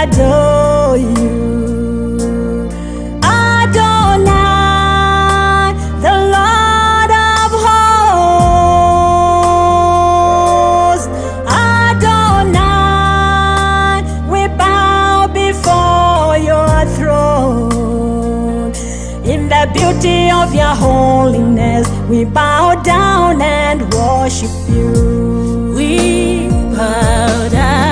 adore you. Adonai, the Lord of hosts. Adonai, we bow before your throne. In the beauty of your holiness, we bow down and worship you. We bow down.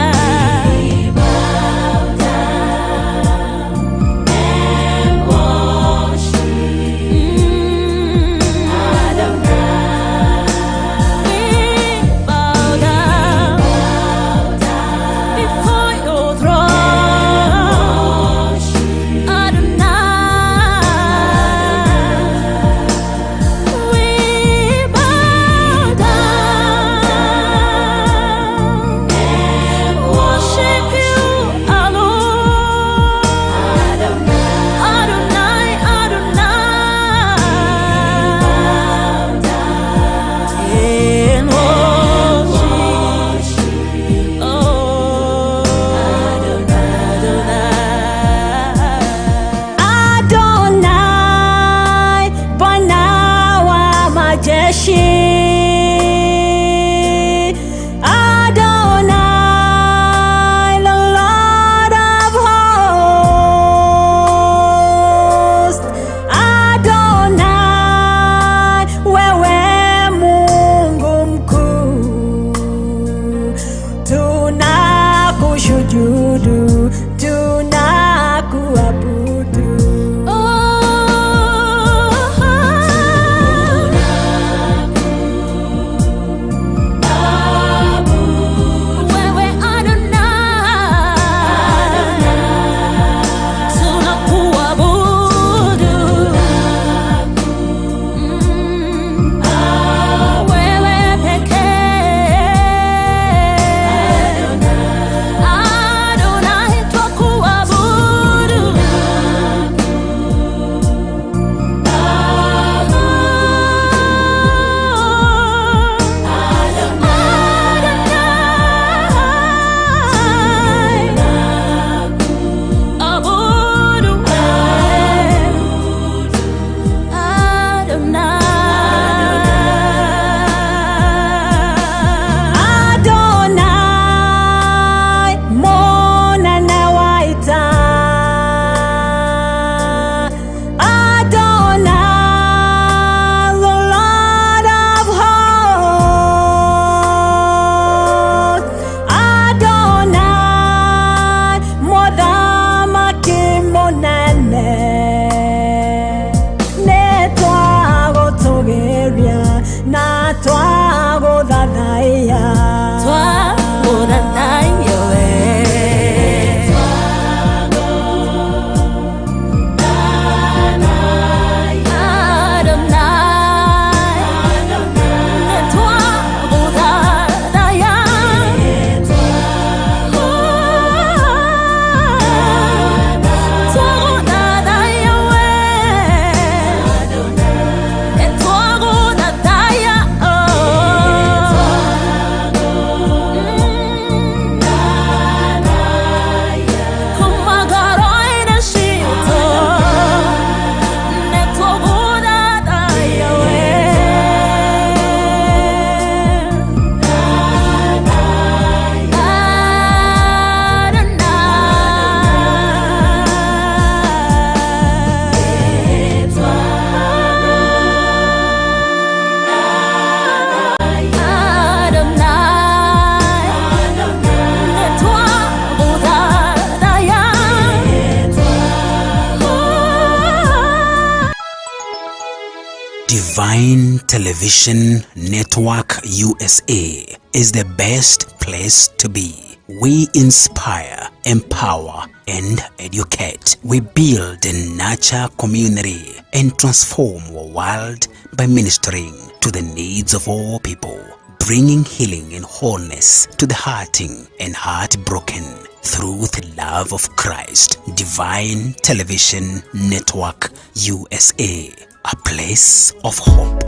Divine Television Network USA is the best place to be. We inspire, empower, and educate. We build and nurture community and transform our world by ministering to the needs of all people, bringing healing and wholeness to the hurting and heartbroken through the love of Christ. Divine Television Network USA, a place of hope.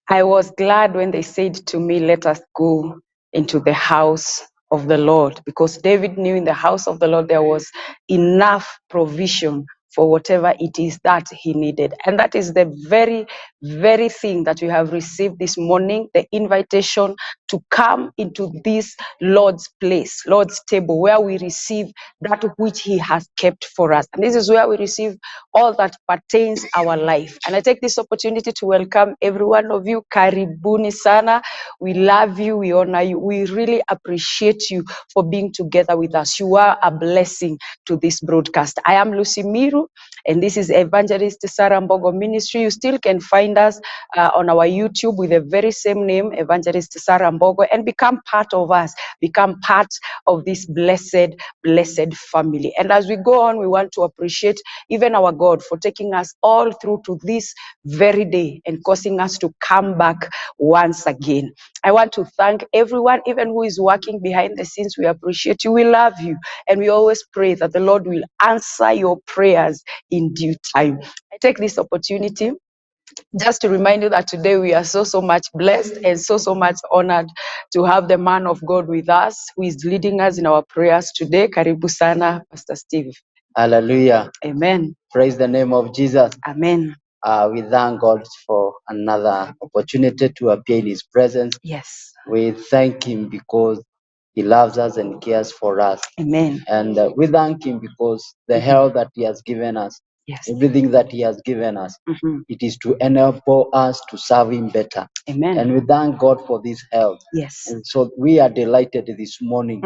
I was glad when they said to me, let us go into the house of the Lord, because David knew in the house of the Lord there was enough provision for whatever it is that he needed. And that is the very, very thing that we have received this morning, the invitation to come into this Lord's place, Lord's table, where we receive that which he has kept for us. And this is where we receive all that pertains our life. And I take this opportunity to welcome every one of you. Karibuni sana. We love you. We honor you. We really appreciate you for being together with us. You are a blessing to this broadcast. I am Lucy Miru, and this is Evangelist Sarah Mbogo Ministry. You still can find us on our YouTube with the very same name, Evangelist Sarah Mbogo, and become part of us, become part of this blessed family. And as we go on, we want to appreciate even our God for taking us all through to this very day and causing us to come back once again. I want to thank everyone, even who is working behind the scenes. We appreciate you. We love you. And we always pray that the Lord will answer your prayers in due time. I take this opportunity just to remind you that today we are so much blessed and so much honored to have the man of God with us, who is leading us in our prayers today. Karibu sana, Pastor Steve. Hallelujah. Amen. Praise the name of Jesus. Amen. We thank God for another opportunity to appear in his presence. Yes. We thank him because he loves us and cares for us. Amen. And we thank him because the health that he has given us, yes, everything that he has given us, it is to enable us to serve him better. Amen. And we thank God for this health. Yes. And so we are delighted this morning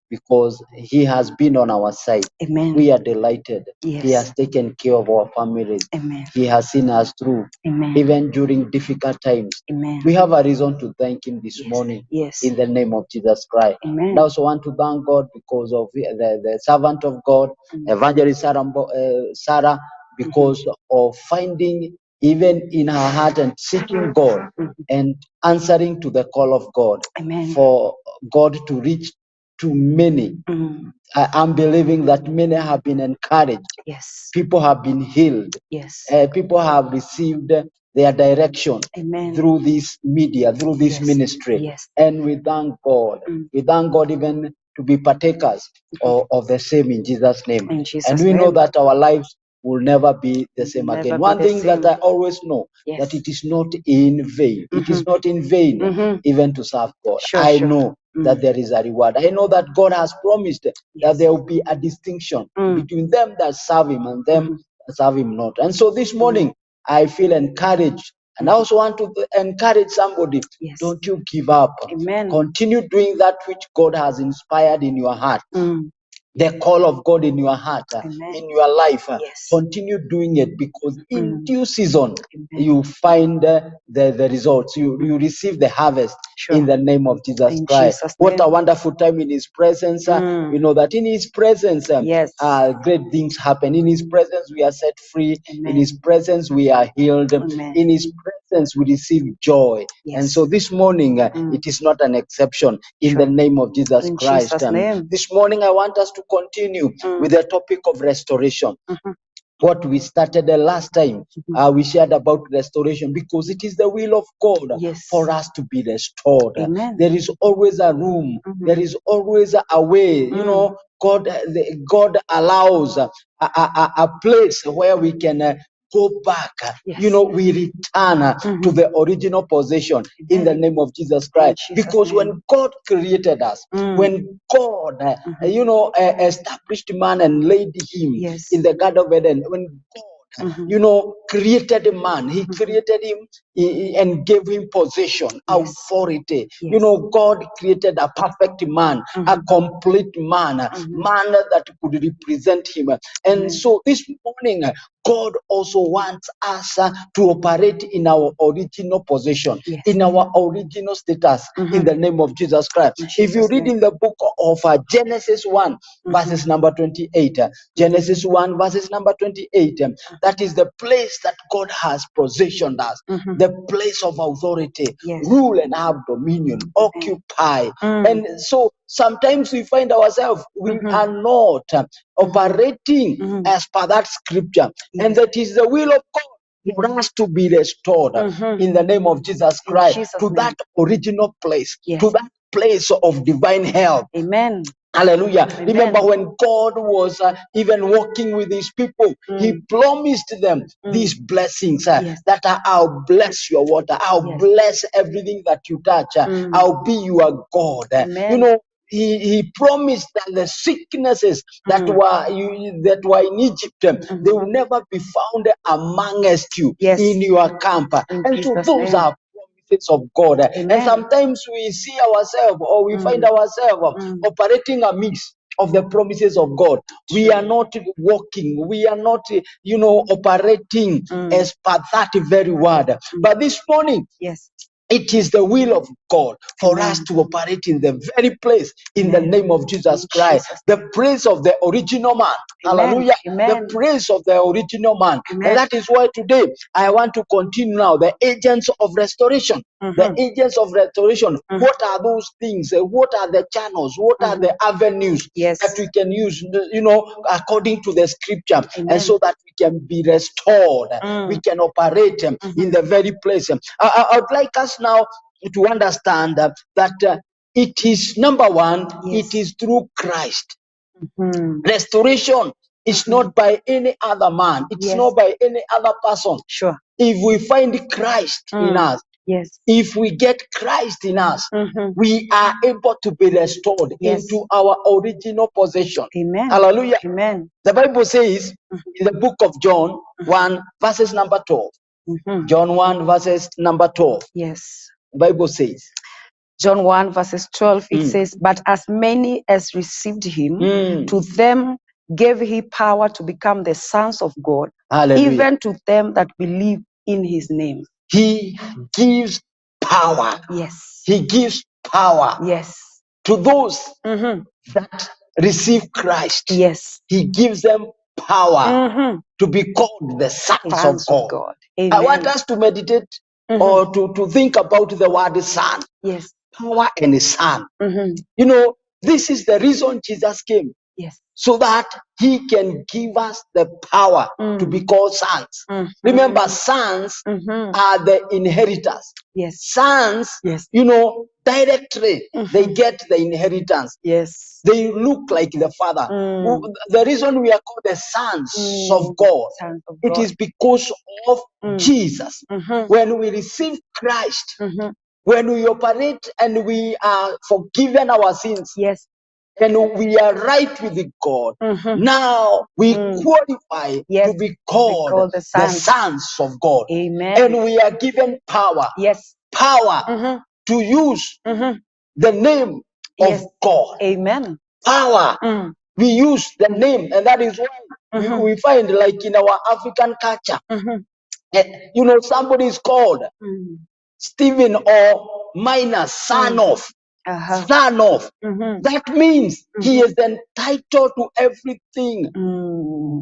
because he has been on our side. Amen. We are delighted. Yes. He has taken care of our families. Amen. He has seen us through. Amen. Even during difficult times. Amen. We have a reason to thank him this Yes. morning. Yes. In the name of Jesus Christ. Amen. And I also want to thank God because of the servant of God, Evangelist Sarah, because of finding even in her heart and seeking God and answering to the call of God. Amen. For God to reach to many. I'm believing that many have been encouraged. Yes. People have been healed. Yes. People have received their direction. Amen. Through this media, through this Yes. ministry. Yes. And we thank God. We thank God even to be partakers of the same in Jesus' name. In Jesus' and we name. know that our lives will never be the same Never again. be One the thing same. that I always know, Yes. that it is not in vain. It is not in vain even to serve God. Sure, I sure. know that there is a reward. I know that God has promised that Yes. there will be a distinction between them that serve him and them that serve him not. And so this morning, I feel encouraged. And I also want to encourage somebody. Yes. Don't you give up. Amen. Continue doing that which God has inspired in your heart. The call of God in your heart, Amen. in your life. Yes. Continue doing it because in due season, Amen. you find the results. You receive the harvest. Sure. In the name of Jesus In Christ. Jesus' What name. a wonderful time in his presence. We know that in his presence, Yes. great things happen. In his presence, we are set free. Amen. In his presence, we are healed. Amen. In his presence, we receive joy. Yes. And so this morning, it is not an exception. In Sure. the name of Jesus In Christ. Jesus' name. This morning, I want us to continue with the topic of restoration. What we started the last time, we shared about restoration because it is the will of God Yes. for us to be restored. Amen. There is always a room. There is always a way. You know, God allows a place where we can go back. Yes. You know, we return to the original possession in the name of Jesus Christ. In Jesus' Because name. when God created us, when God, established man and laid him Yes. in the Garden of Eden, when God created a man. He created him and gave him possession, Yes. authority. Yes. God created a perfect man, a complete man, man that could represent him. And so this morning, God also wants us to operate in our original possession, Yes. in our original status, in the name of Jesus Christ. In If you Jesus' read name. in the book of Genesis 1, verses number 28, Genesis 1, verses number 28, that is the place that God has positioned us, the place of authority, Yes. rule and have dominion, occupy. And so sometimes we find ourselves, we are not operating as per that scripture. And that is the will of God for us to be restored in the name of Jesus In Christ Jesus' to name. that original place, Yes. to that place of divine help. Amen. Hallelujah. Amen. Remember when God was even walking with his people, he promised them these blessings Yes. that I'll bless your water. I'll Yes. bless everything that you touch. I'll be your God. Amen. You know, he promised that the sicknesses that were in Egypt, they will never be found amongst you Yes. in your camp. In And so Jesus' those name. are promises of God. And Amen. sometimes we see ourselves or we find ourselves operating amidst of the promises of God. We are not walking, we are not, operating as per that very word. But this morning, Yes. it is the will of God for Amen. us to operate in the very place in the Amen. name of Jesus In Christ. Jesus' The praise of the original man. Amen. Hallelujah. Amen. The praise of the original man. Amen. And that is why today I want to continue now. The agents of restoration. The agents of restoration. What are those things? What are the channels? What are the avenues Yes. that we can use, according to the scripture, Amen. and so that we can be restored? We can operate in the very place. I would like us now to understand that it is number one, Yes. it is through Christ. Restoration is not by any other man, it's Yes. not by any other person. Sure. If we find Christ in us, Yes. if we get Christ in us, we are able to be restored Yes. into our original possession. Amen. Hallelujah. Amen. The Bible says in the book of John 1, verses number 12. John 1, verses number 12. Yes. The Bible says, John 1 verses 12, it says, but as many as received him, to them gave he power to become the sons of God, hallelujah, even to them that believe in his name. He gives power. Yes. He gives power Yes. to those that receive Christ. Yes. He gives them power to be called the sons of God. Amen. I want us to meditate or to think about the word son. Yes. Power and son. You know, this is the reason Jesus came. Yes. So that he can give us the power to be called sons. Remember, sons are the inheritors. Yes. Sons, Yes. directly they get the inheritance. Yes. They look like the father. The reason we are called the sons of God, Sons of it God. is because of Jesus. When we receive Christ, when we operate and we are forgiven our sins, Yes. and we are right with God, now we qualify Yes. to be called the sons of God. Amen. And we are given power. Yes. Power to use the name Yes. of God. Amen. Power. We use the name, and that is why we find, like in our African culture, somebody is called Stephen or Minor, son of. Son of. That means he is entitled to everything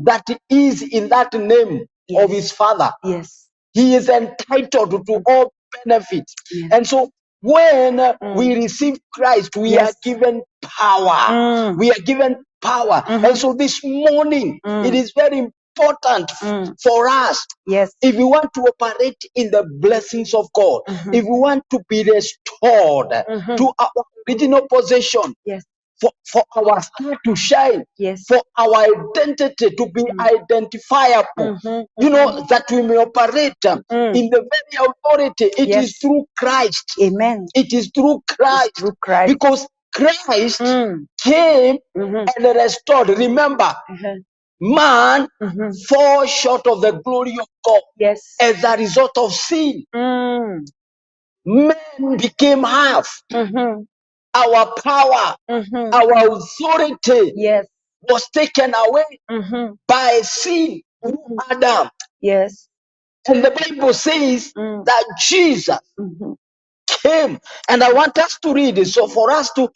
that is in that name of his father. Yes. He is entitled to all benefits. Yes. And so when we receive Christ, we are given power. We are given power. And so this morning, it is very important for us. Yes. If we want to operate in the blessings of God, if we want to be restored to our original possession, Yes. for our star to shine, Yes. for our identity to be identifiable, that we may operate in the very authority. It is through Christ. Amen. It is through Christ. It's through Christ. Because Christ came and restored. Remember, man fall short of the glory of God. Yes. As a result of sin. Men became half. Our power, our authority Yes. was taken away by sin through Adam. Yes. And the Bible says that Jesus came. And I want us to read it. So for us to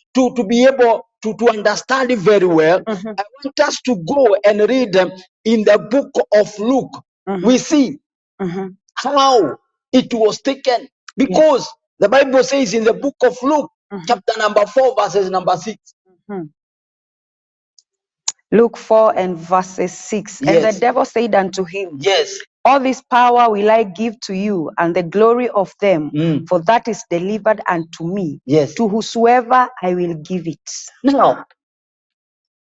be able to understand it very well, I want us to go and read in the book of Luke. We see how it was taken. Because the Bible says in the book of Luke, chapter number 4, verses number 6. Luke 4 and verses 6. And Yes. the devil said unto him, Yes. all this power will I give to you, and the glory of them, for that is delivered unto me, Yes. to whosoever I will give it. Now,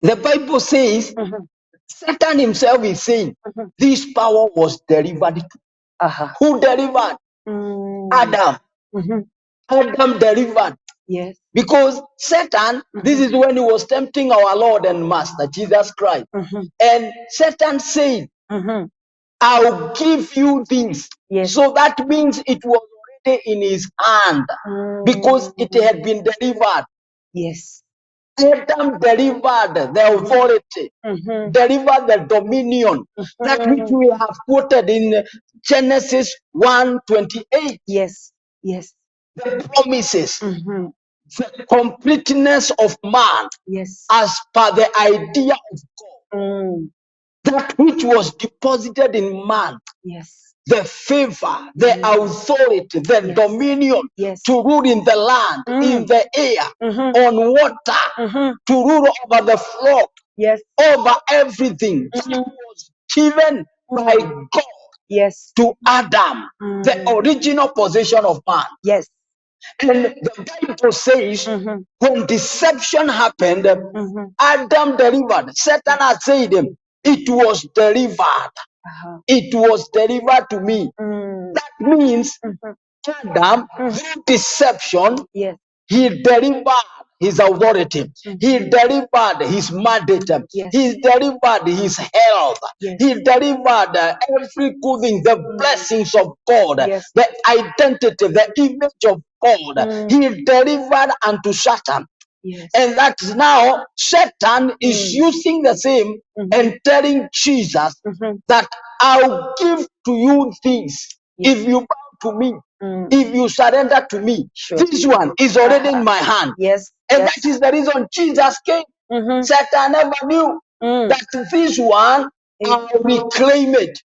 the Bible says, Satan himself is saying, this power was delivered to. Who delivered? Adam. Adam delivered. Yes. Because Satan, this is when he was tempting our Lord and Master, Jesus Christ. And Satan said, I'll give you this. Yes. So that means it was already in his hand because it had been delivered. Yes. Adam delivered the authority, delivered the dominion, that which we have quoted in Genesis 1:28. Yes. Yes. The promises, the completeness of man, Yes. as per the idea of God, that which was deposited in man, Yes. the favor, the authority, the dominion to rule in the land, in the air, on water, to rule over the flock, over everything. That was given by God to Adam, the original possession of man. Yes. And the Bible says, when deception happened, Adam delivered. Satan had said, it was delivered. It was delivered to me. That means Adam, through deception, he delivered his authority. He delivered his mandate. He delivered his health. He delivered every good thing, the blessings of God, the identity, the image of God. He delivered unto Satan. And that's now Satan is using the same and telling Jesus that I'll give to you things if you bow to me, if you surrender to me. This one is already in my hand. And that is the reason Jesus came. Satan never knew that this one, I'll reclaim it.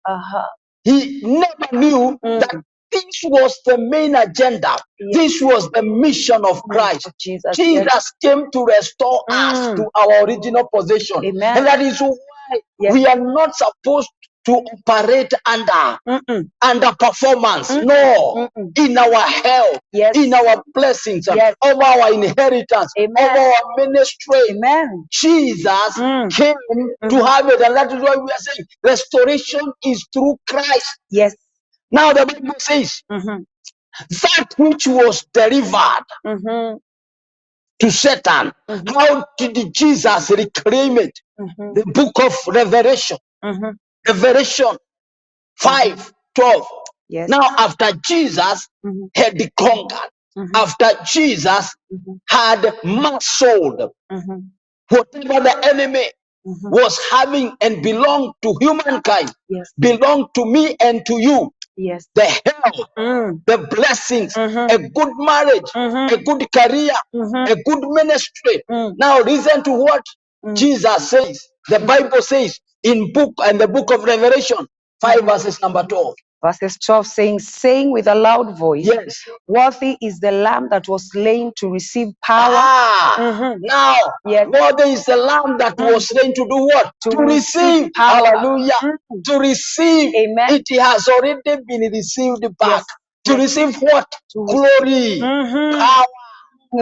He never knew that this was the main agenda. This was the mission of Christ. Jesus came to restore us to our original possession. And that is why we are not supposed to operate under performance. No, in our health, in our blessings, over our inheritance, over our ministry. Jesus came to have it, and that is why we are saying restoration is through Christ. Now the Bible says that which was delivered to Satan, how did Jesus reclaim it? The book of Revelation, Revelation 5:12. Now, after Jesus had conquered, after Jesus had mastered whatever the enemy was having and belonged to humankind, belonged to me and to you, the health, the blessings, a good marriage, a good career, a good ministry. Now listen to what Jesus says. The Bible says in the book of Revelation 5 verses number 12. Verses 12 saying with a loud voice, worthy is the lamb that was slain to receive power. Now, worthy is the lamb that was slain to do what? To receive power. Hallelujah. To receive. Amen. It has already been received back. To receive what? Glory, power,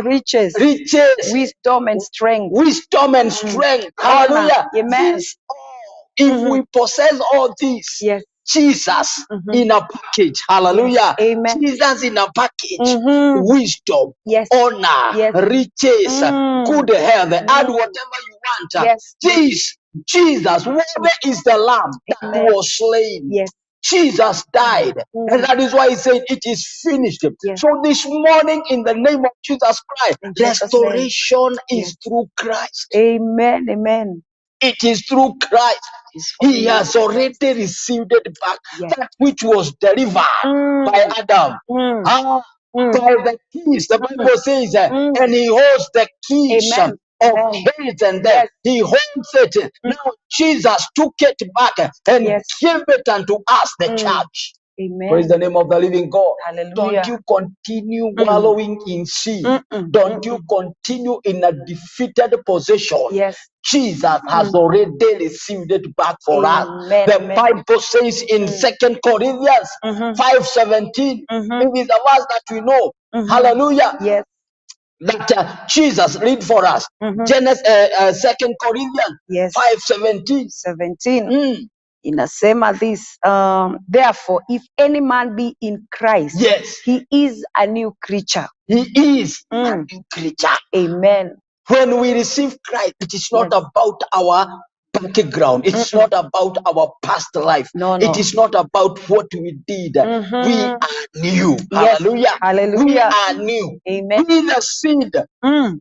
riches, wisdom and strength. Wisdom and strength. Hallelujah. Amen. If we possess all these, Jesus in a package. Hallelujah. Amen. Jesus in a package. Wisdom, honor, riches, good health, add whatever you want. Jesus, where is the lamb that was slain? Jesus died, and that is why he said it is finished. So this morning, in the name of Jesus Christ, restoration is through Christ. Amen. Amen. It is through Christ. He has already received it back. That which was delivered by Adam. By the keys, the Bible says, and he holds the keys of hate and death. He holds it. Now Jesus took it back and gave it unto us, the church. Amen. Praise the name of the living God. Hallelujah. Don't you continue wallowing in sin. Don't you continue in a defeated position. Yes. Jesus has already received it back for us. The Bible says in 2 Corinthians 5:17, it is a verse that we know. Hallelujah. Yes. That Jesus read for us. Genesis 2 Corinthians 5:17. 17. Inasema this, therefore if any man be in Christ, Yes, he is a new creature. he is a new creature. Amen. When we receive Christ, it is not about our background. It's not about our past life. No. It is not about what we did. We are new. Yes. Hallelujah. Hallelujah. We are new. Amen. We the seed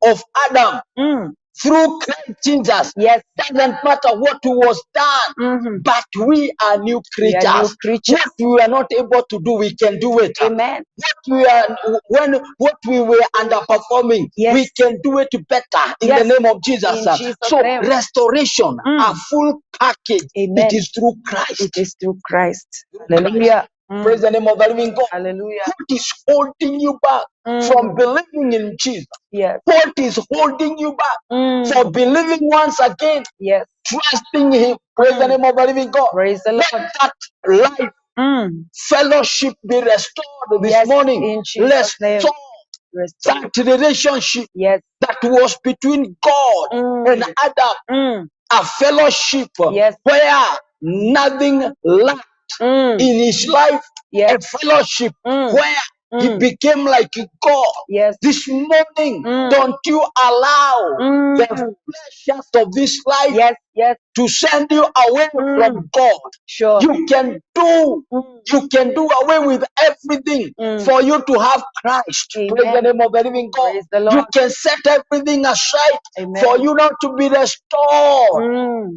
of Adam through Christ Jesus. Yes. Doesn't matter what was done, but we are new We creatures. are new creatures. What we are not able to do, we can do it. Amen. What we were underperforming, we can do it better in the name of Jesus. In Jesus' So name. restoration, a full package. Amen. It is through Christ. It is through Christ. Hallelujah. Praise the name of the living God. Hallelujah. What is holding you back from believing in Jesus? Yes. What is holding you back for believing once again? Yes. Trusting Him. Praise the name of the living God. Praise the Lord. Let that life, fellowship be restored this morning. In Jesus' name. Restore that relationship that was between God and Adam. A fellowship where nothing lacked in his life. A fellowship where he became like God. This morning, don't you allow the pleasures of this life to send you away from God. Sure. You can do away with everything for you to have Christ. Praise the name of the living God. Praise the Lord. You can set everything aside for you not to be restored.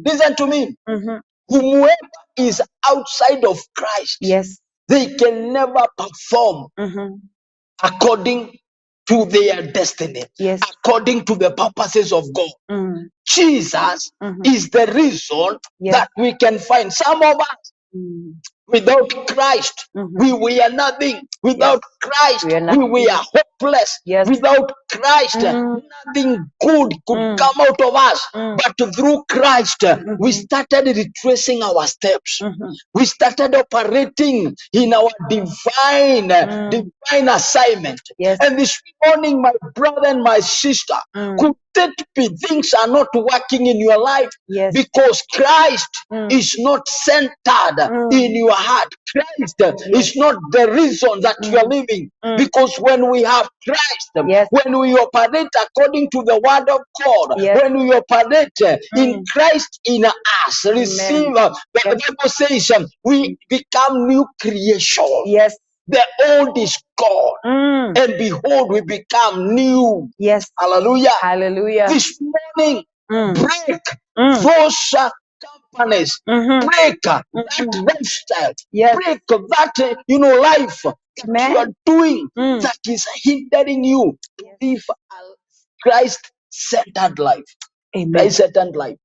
Listen to me. Whoever is outside of Christ, they can never perform according to their destiny, according to the purposes of God. Jesus is the reason that we can find some of us. Without Christ, we were nothing. Without Christ, we were hopeless. Without Christ, nothing good could come out of us. But through Christ, we started retracing our steps. We started operating in our divine assignment. And this morning, my brother and my sister, could it be things are not working in your life because Christ is not centered in your heart. Christ is not the reason that you are living. Because when we have Christ, when we operate according to the word of God, when we operate in Christ in us, receive, the Bible says, we become new creation. The old is gone, and behold, we become new. Hallelujah. Hallelujah. This morning, break those companies, break that lifestyle, break that life that you are doing that is hindering you to live a Christ-centered life. Christ-centered life.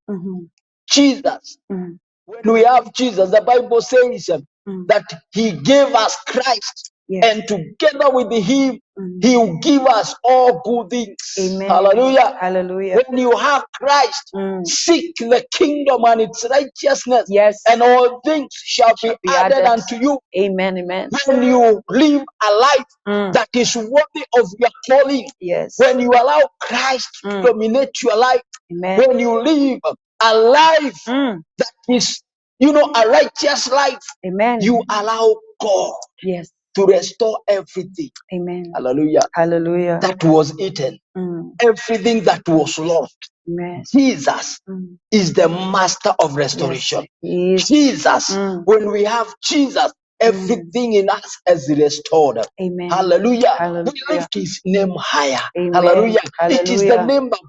Jesus. When we have Jesus, the Bible says that He gave us Christ, and together with Him, He will give us all good things. Amen. Hallelujah. Hallelujah. When you have Christ, seek the kingdom and its righteousness, and all things shall be added unto you. Amen. Amen. When you live a life that is worthy of your calling, when you allow Christ to dominate your life, when you live a life that is, a righteous life, you allow God to restore everything. Amen. Hallelujah. Hallelujah. That was eaten. Everything that was lost. Jesus is the master of restoration. Jesus, when we have Jesus, everything in us is restored. Amen. Hallelujah. Hallelujah. We lift His name higher. Amen. Hallelujah. It is the Hallelujah. name above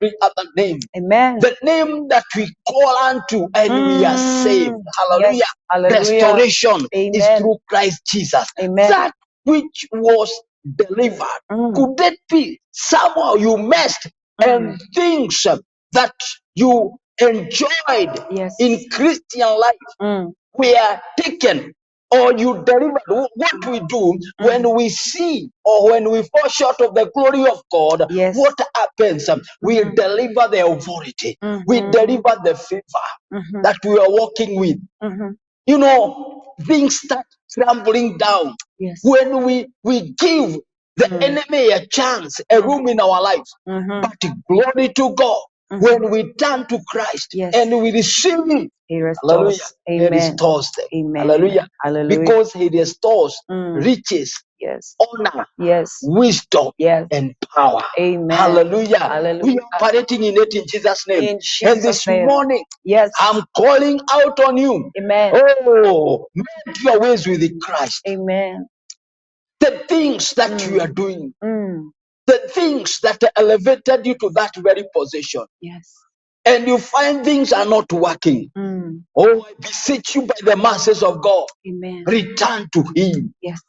every other name. Amen. The name that we call unto and we are saved. Hallelujah. Hallelujah. Restoration is Amen. through Christ Jesus. Amen. That which was delivered. Could it be somehow you missed and things that you enjoyed in Christian life were taken or you deliver. What we do when we sin or when we fall short of the glory of God, Yes. what happens? We deliver the authority, we deliver the favor that we are walking with. You know, things start crumbling down. Yes. When we give the enemy a chance, a room in our lives. But glory to God, when we turn to Christ Yes. and we receive Him, He restores. hallelujah, He Amen. restores them. Amen. Hallelujah. Hallelujah. Because He restores riches, Yes. honor, Yes. wisdom, Yes. and power. Amen. Hallelujah. Hallelujah. We are operating in it in Jesus' name. In And Jesus' this name. morning, Yes. I'm calling out on you. Amen. Oh, make your ways with Christ. Amen. The things that you are doing, the things that elevated you to that very position, Yes. and you find things are not working. Oh, I beseech you by the mercies of God, Amen. return to Him. Yes.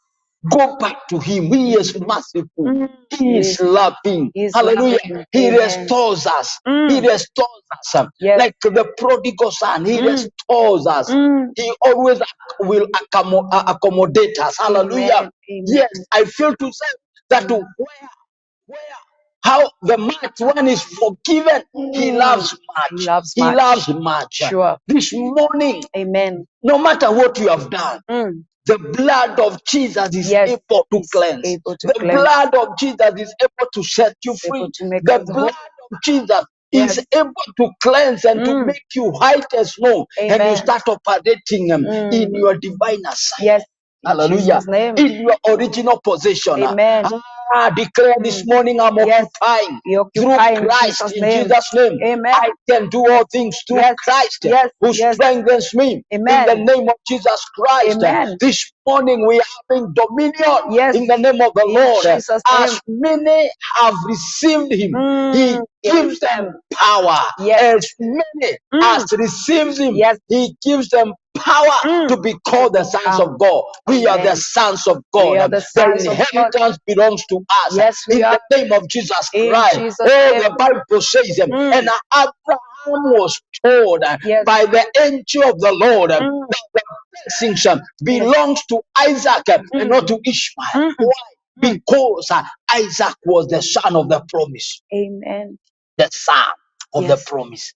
Go back to Him. He is merciful. He is Yes. loving. He is Hallelujah. loving. He Amen. restores us. He restores us. Yes. Like the prodigal son, He restores us. He always will accommodate us. Hallelujah. Amen. Amen. Yes, I feel to say that where how the much one is forgiven, He loves much. He loves He much. loves much. Sure. This morning, Amen. no matter what you have done, the blood of Jesus is Yes. able to He's cleanse. able to The cleanse. blood of Jesus is able to set you He's free. able to make The us whole. blood of Jesus Yes. is able to cleanse and to make you white as snow, and you Amen. start operating in your divine assignment. Yes. In Hallelujah. Jesus' name. In your original position. Amen. Declare this morning, I'm Yes. occupying We through occupy in Christ Jesus' in name. Jesus' name. Amen. I can do all things through Yes. Christ Yes. who Yes. strengthens me. Amen. In the name of Jesus Christ. Amen. This morning we are having dominion Yes. in the name of the In Lord. Jesus' As name. many have received Him, He gives them power. Yes. As many as receives Him, Yes. He gives them power to be called the sons of God. We are the Amen. sons of We are God. the The sons of God. inheritance belongs to us. Yes, we In are. the name of Jesus In Christ. Jesus' Oh, name. the Bible says, and Abraham was told Yes. by the angel of the Lord that the blessings belongs to Isaac and not to Ishmael. Why? Because Isaac was the son of the promise, Amen. the son of the Yes. promise.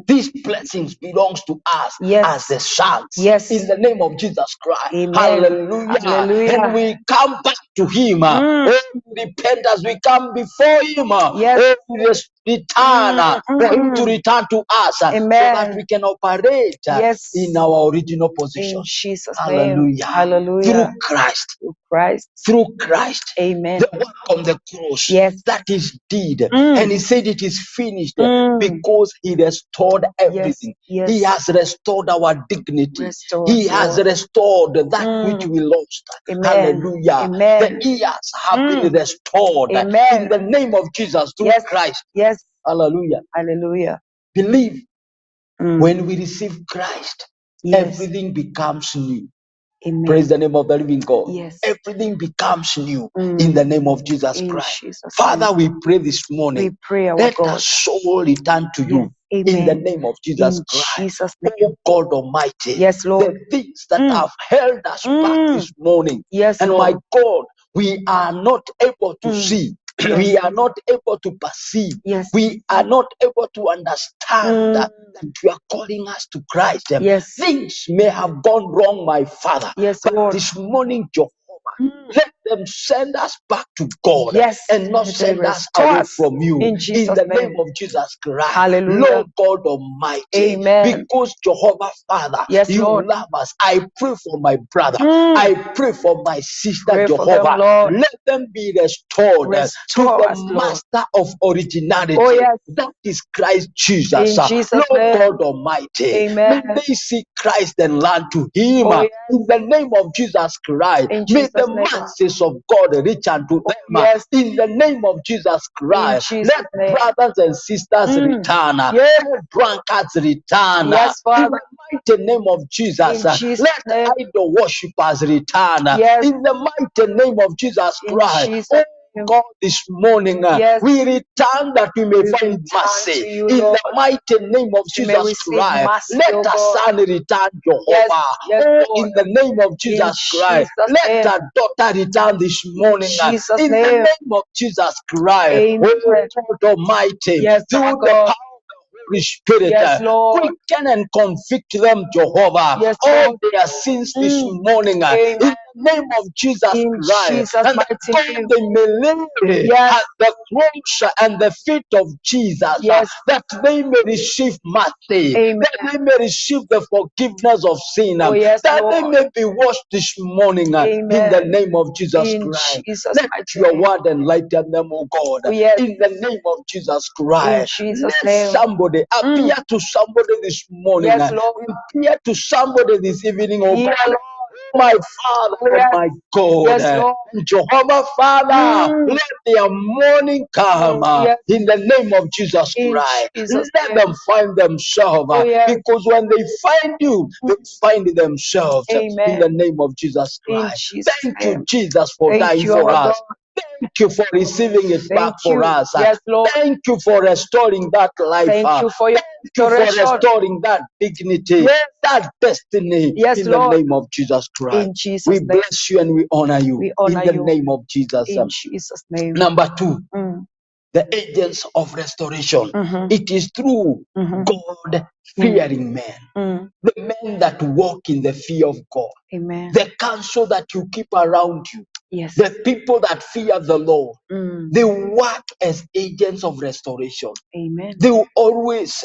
These blessings belongs to us Yes. as the sons. Yes. In the name of Jesus Christ. Amen. Hallelujah. Hallelujah. And we come back to Him. Oh, repent as we come before Him. Yes. Oh, we return for Him to return to us so Amen. that we can operate Yes. in our original position. In Jesus' name. Hallelujah. Hallelujah. Through Christ. Through Christ. Through Christ. Amen. The work on the cross. Yes. That is did. And He said it is finished because He restored everything. Yes. He has restored our dignity. Restore He us, has Lord. restored that which we lost. Amen. Hallelujah. Amen. The years have been restored Amen. in the name of Jesus through Yes. Christ. Yes. Hallelujah. Hallelujah. Believe when we receive Christ, Yes. everything becomes new. Amen. Praise the name of the living God. Yes. Everything becomes new in the name of Jesus In Christ. Jesus' Father, name. we pray this morning. We pray, our Let God. our soul return to you Yes. in the Amen. name of Jesus In Christ. Jesus' name. Oh God Almighty, Yes, Lord. the things that have held us back this morning, Yes, and Lord. my God, we are not able to see. Yes. We are not able to perceive. Yes. We are not able to understand that you are calling us to Christ. Yes. Things may have gone wrong, my Father. Yes, But Lord. this morning, Jehovah, let them send us back to God Yes. and not Let them send us restore away us from you. in In Jesus' the name. name of Jesus Christ. Hallelujah. Lord God Almighty. Amen. Because Jehovah Father, Yes, you Lord. love us. I pray for my brother. I pray for my sister, Pray for Jehovah. them, Lord. Let them be restored to Restore the us, Lord. Master of originality. Oh, yes. That is Christ Jesus. In Jesus' Lord name. God Almighty. Amen. May they see Christ and learn to Him. Oh, yes. In the name of Jesus Christ. In May Jesus' the name. mercies of God reach unto them. yes. In the name of Jesus Christ. Jesus' Let name. brothers and sisters return. Yes. Let drunkards return. Yes, In Father. the mighty name of Jesus. In Jesus' Let name. idol worshippers return. Yes. In the mighty name of Jesus In Christ. Jesus' Oh, God this morning. We return that we may find mercy in the mighty name of Jesus Christ. Let our son return, Jehovah. In the name of Jesus Christ. Let our daughter return this morning. In the name of Jesus Christ. Oh God Almighty, through the power Holy Spirit, quicken and convict them, Jehovah, all their sins this morning in the name of Jesus Christ, and that God they may lay at the cross and the feet of Jesus, that they may receive mercy, that they may receive the forgiveness of sin, that they may be washed this morning in the name of Jesus Christ. Let your word enlighten them, O God, in the name of Jesus Christ. Let somebody appear to somebody this morning, appear to somebody this evening, oh God. My Father and my God, Jehovah Father, let their morning come in the name of Jesus Christ. Let them find themselves, because when they find you, they find themselves in the name of Jesus Christ. Thank you, Jesus, for dying for us. Thank you for receiving it back for us. Thank you for restoring that life. Thank you for restoring that dignity, that destiny in the name of Jesus Christ. We bless you and we honor you in the name of Jesus. In Jesus' name. Number two, the agents of restoration. It is through God fearing men, the men that walk in the fear of God, the counsel that you keep around you. The people that fear the Lord, they work as agents of restoration. They will always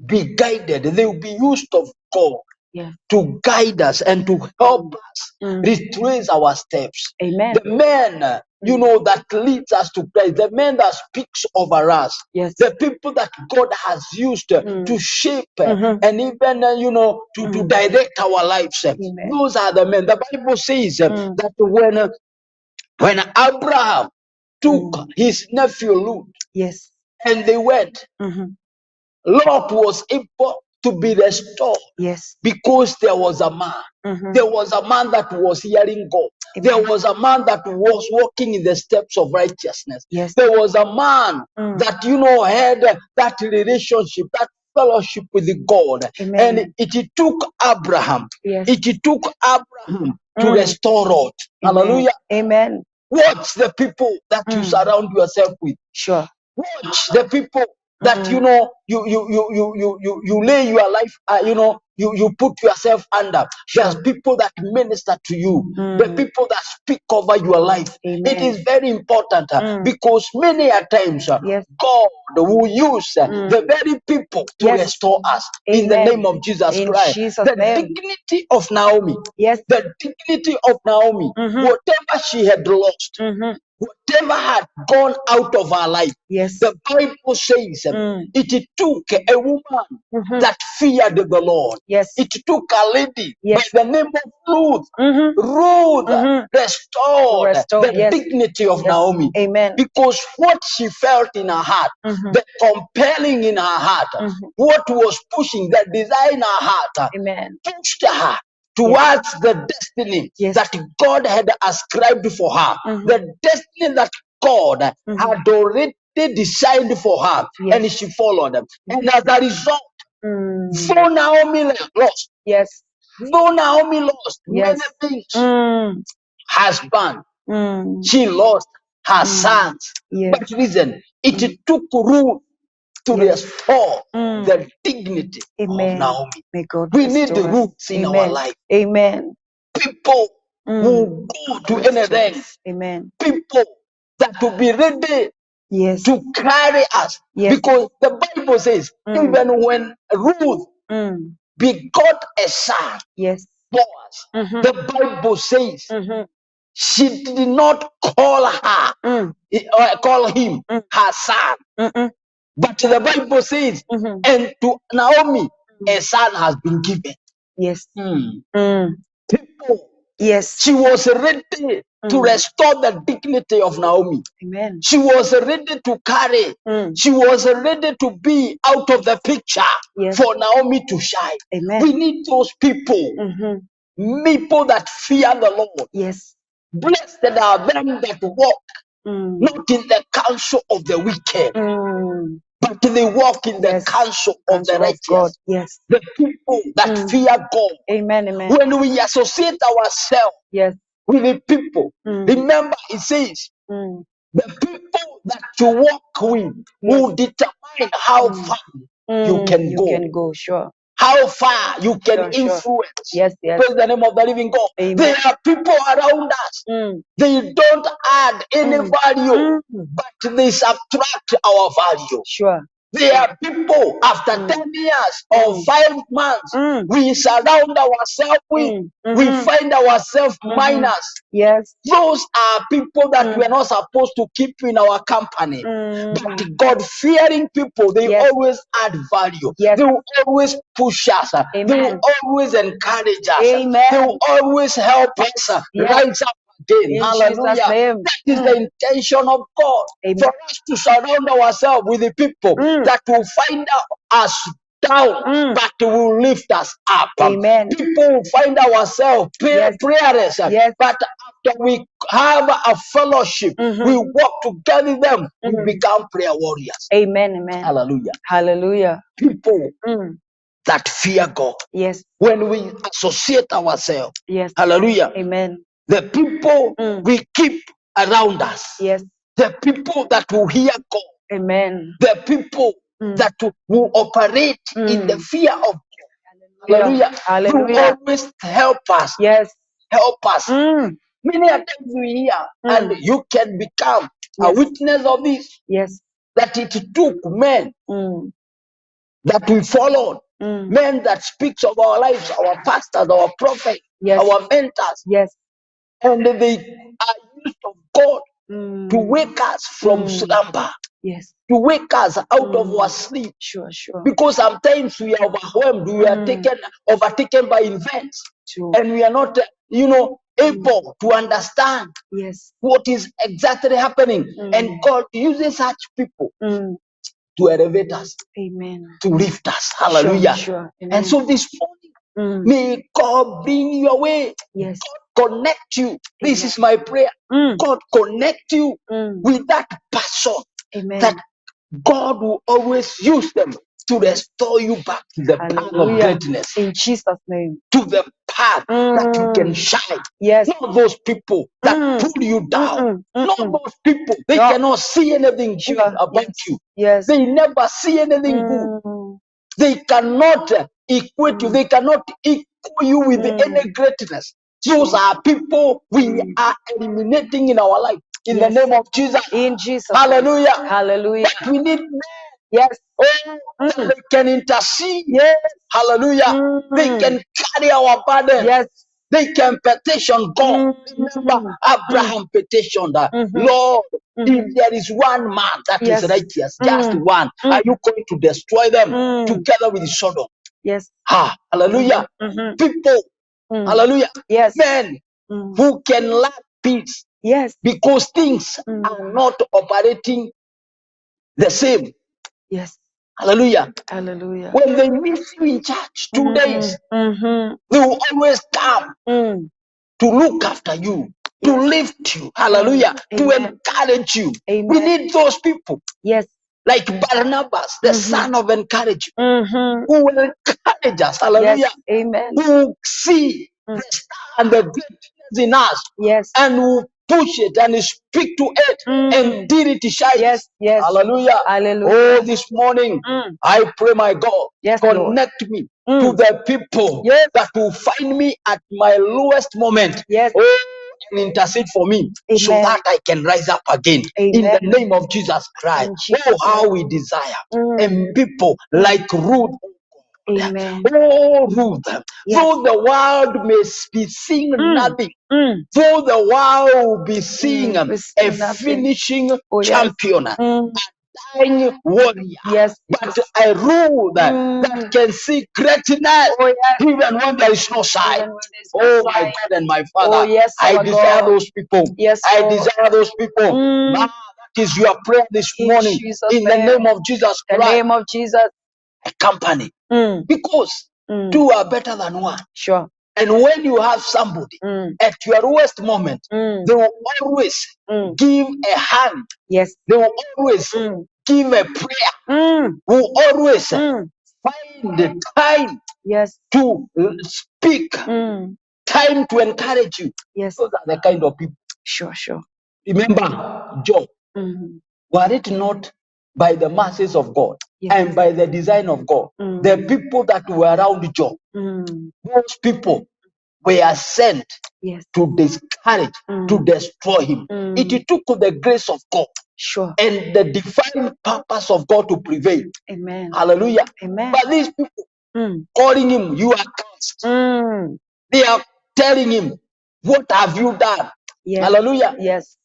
be guided. They will be used of God to guide us and to help us retrace our steps. The man, you know, that leads us to Christ, the man that speaks over us, the people that God has used to shape and even, you know, to direct our lives. Those are the men. The Bible says that when Abraham took his nephew Lot, and they went, Lot was able to be restored because there was a man. There was a man that was hearing God. There was a man that was walking in the steps of righteousness. There was a man that, you know, had that relationship, that fellowship with God. And it took Abraham. It took Abraham to restore Lot. Hallelujah. Amen. Watch the people that you surround yourself with. Watch the people that you know you lay your life, you put yourself under. There's people that minister to you, the people that speak over your life. It is very important because many a times God will use the very people to restore us in the name of Jesus Christ. The dignity of Naomi, the dignity of Naomi, whatever she had lost, whatever had gone out of her life, the Bible says it took a woman that feared the Lord. It took a lady by the name of Ruth. Ruth restored the dignity of Naomi. Because what she felt in her heart, the compelling in her heart, what was pushing, the desire in her heart, pushed her towards the destiny that God had ascribed for her, the destiny that God had already designed for her, and she followed them. And as a result, though Naomi lost, though Naomi lost many things, husband, she lost her sons. But listen, it took Ruth to restore the dignity of Naomi. We need the roots in our life. People who go to anything. People that will be ready to carry us. Because the Bible says, even when Ruth begot a son, Boaz, the Bible says she did not call him her son. But the Bible says, and to Naomi, a son has been given. People, she was ready to restore the dignity of Naomi. She was ready to carry. She was ready to be out of the picture for Naomi to shine. We need those people, people that fear the Lord. Blessed are them that walk not in the counsel of the wicked, but they walk in the counsel of the righteous. God. Yes. The people that fear God. Amen. Amen. When we associate ourselves Yes. with the people, remember it says, the people that you walk with will determine how far you can go. You can go, sure. How far you can influence. Sure. Yes, yes. Praise the name of the living God. Amen. There are people around us. They don't add any value, but they subtract our value. Sure. There are people after 10 years or 5 months, we surround ourselves with, we find ourselves minus. Yes. Those are people that we are not supposed to keep in our company. But God-fearing people, they always add value. Yes. They will always push us. Amen. They will always encourage us. Amen. They will always help us rise up again. In Hallelujah. Jesus' name. That is the intention of God. Amen. For us to surround ourselves with the people that will find us down, but will lift us up. Amen. People will find ourselves prayerless, but after we have a fellowship, we walk together with them, we become prayer warriors. Amen. Amen. Hallelujah. Hallelujah. People that fear God. Yes. When we associate ourselves. Yes. Hallelujah. Amen. The people we keep around us. Yes. The people that will hear God. Amen. The people that will operate in the fear of God. Hallelujah. Hallelujah. Will always help us. Yes. Help us. Many a times we hear, and you can become a witness of this. Yes. That it took men that we followed, men that speaks of our lives, our pastors, our prophets, our mentors. Yes. And they are used of God to wake us from slumber. Yes. To wake us out of our sleep. Sure, sure. Because sometimes we are overwhelmed, we are overtaken by events. True. And we are not, able to understand what is exactly happening. And God uses such people to elevate us. Amen. To lift us. Hallelujah. Sure. And so this morning, may God bring your way. Yes. God connect you. This is my prayer. God connect you with that person. Amen. That God will always use them to restore you back to the path of greatness. In Jesus' name. To the path that you can shine. Yes. Not those people that pull you down. Not those people. They cannot see anything good about you. Yes. They never see anything good. They cannot equate you. They cannot equal you with any greatness. Those are people we are eliminating in our life. In the name of Jesus. In Jesus. Hallelujah. Hallelujah. But we need men. Yes. That they can intercede. Yes. Hallelujah. They can carry our burden. Yes. They can petition God. Remember, Abraham petitioned, Lord, if there is one man that is righteous, just one, are you going to destroy them together with Sodom? Yes. Hallelujah. People, hallelujah. Yes. Men who can lack peace. Yes. Because things are not operating the same. Yes. Hallelujah. Hallelujah. When they miss you in church 2 days, they will always come to look after you, to lift you. Hallelujah. To encourage you. Amen. We need those people. Yes. Like Barnabas, the son of encouragement, who will encourage us. Hallelujah. Yes. Amen. Who will see the star and the greatness in us. Yes. And who push it and speak to it until it shines. Yes. Yes. Hallelujah. Hallelujah. Oh, this morning, I pray, my God, connect me to the people that will find me at my lowest moment. Yes. Oh, and intercede for me so that I can rise up again. In the name of Jesus Christ. Oh, how we desire and people like Ruth. Amen. Oh, Ruth. Though the world may be seeing nothing, though the world will be seeing a finishing champion, dying warrior, but a rule that can see greatness even when there is no sight. Oh, my God and my Father, I desire those people. I desire those people. Now, that is your prayer this morning. In the name of Jesus Christ. The name of Jesus. A company. Because two are better than one. Sure. And when you have somebody at your worst moment, they will always give a hand. Yes. They will always give a prayer. Will always find the time to speak, time to encourage you. Yes. Those are the kind of people. Sure. Remember Job. Were it not by the mercies of God and by the design of God, the people that were around Job, those people were sent to discourage, to destroy him. It took the grace of God and the divine purpose of God to prevail. Amen. Hallelujah. Amen. But these people calling him, you are cursed. They are telling him, what have you done? Hallelujah. Yes.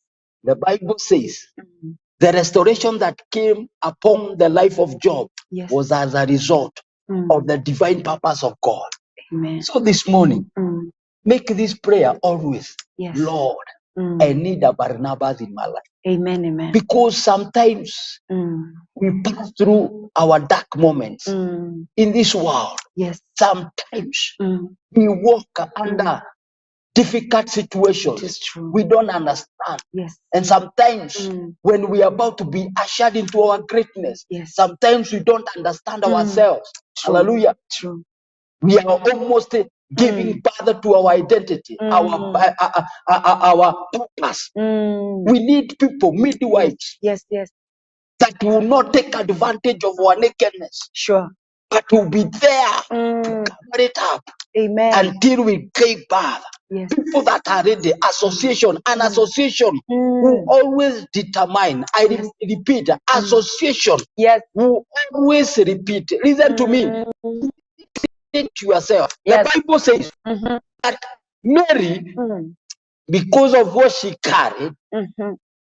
The Bible says the restoration that came upon the life of Job was as a result of the divine purpose of God. Amen. So this morning, make this prayer always, Lord, I need a Barnabas in my life. Amen. Because sometimes we pass through our dark moments in this world. Yes. Sometimes we walk under difficult situations we don't understand. Yes. And sometimes when we are about to be ushered into our greatness, sometimes we don't understand ourselves. Hallelujah. True. We are almost giving birth to our identity, our purpose. We need people, midwives, that will not take advantage of our nakedness, but will be there to cover it up. Amen. Until we give birth. People that are ready, association, an association will always determine. I repeat, association will always repeat. Listen to me. Think to yourself. The Bible says that Mary, because of what she carried,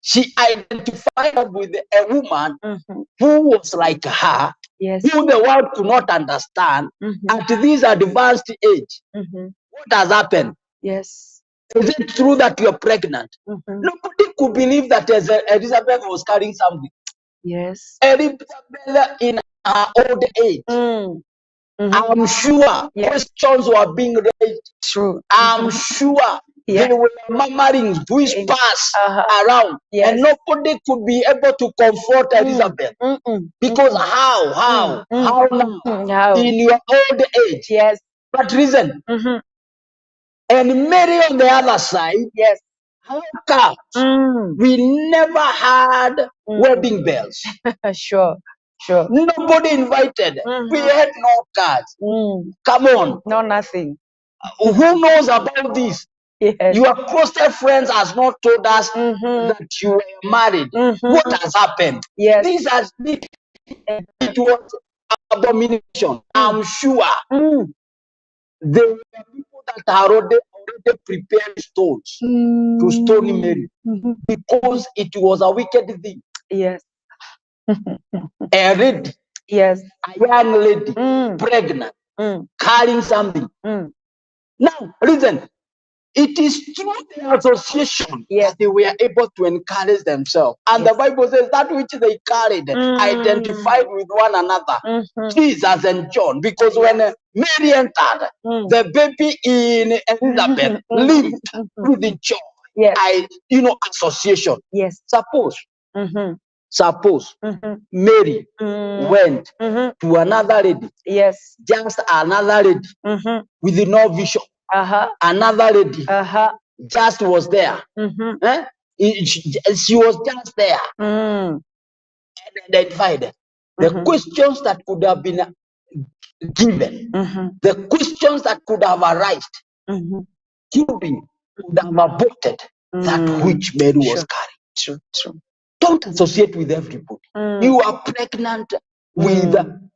she identified with a woman who was like her, who the world could not understand at this advanced age. What has happened? Yes. Is it true that you're pregnant? Nobody could believe that Elizabeth was carrying something. Yes. Elizabeth in her old age. I'm sure questions were being raised. True. I'm sure there were murmurings, whispers around, and nobody could be able to comfort Elizabeth. Because how now? In your old age. Yes. But reason. And Mary on the other side. Yes. How come we never had wedding bells? Sure. Nobody invited. We had no cards. Come on. No, nothing. Who knows about this? Yes. Your closest friends has not told us that you were married. What has happened? Yes. It was abomination. I'm sure there were people that are already prepared stones to stone Mary because it was a wicked thing. Yes. A lady, a young lady, pregnant, carrying something. Now, listen, it is through the association that they were able to encourage themselves. And the Bible says that which they carried identified with one another, Jesus and John. Because when Mary entered, the baby in Elizabeth lived through the joy. Association. Yes. Suppose Mary went to another lady. Yes. Just another lady with no vision. Another lady just was there. She was just there and identified. The questions that could have been given, the questions that could have arisen, could have aborted that which Mary was carrying. True. Don't associate with everybody. You are pregnant with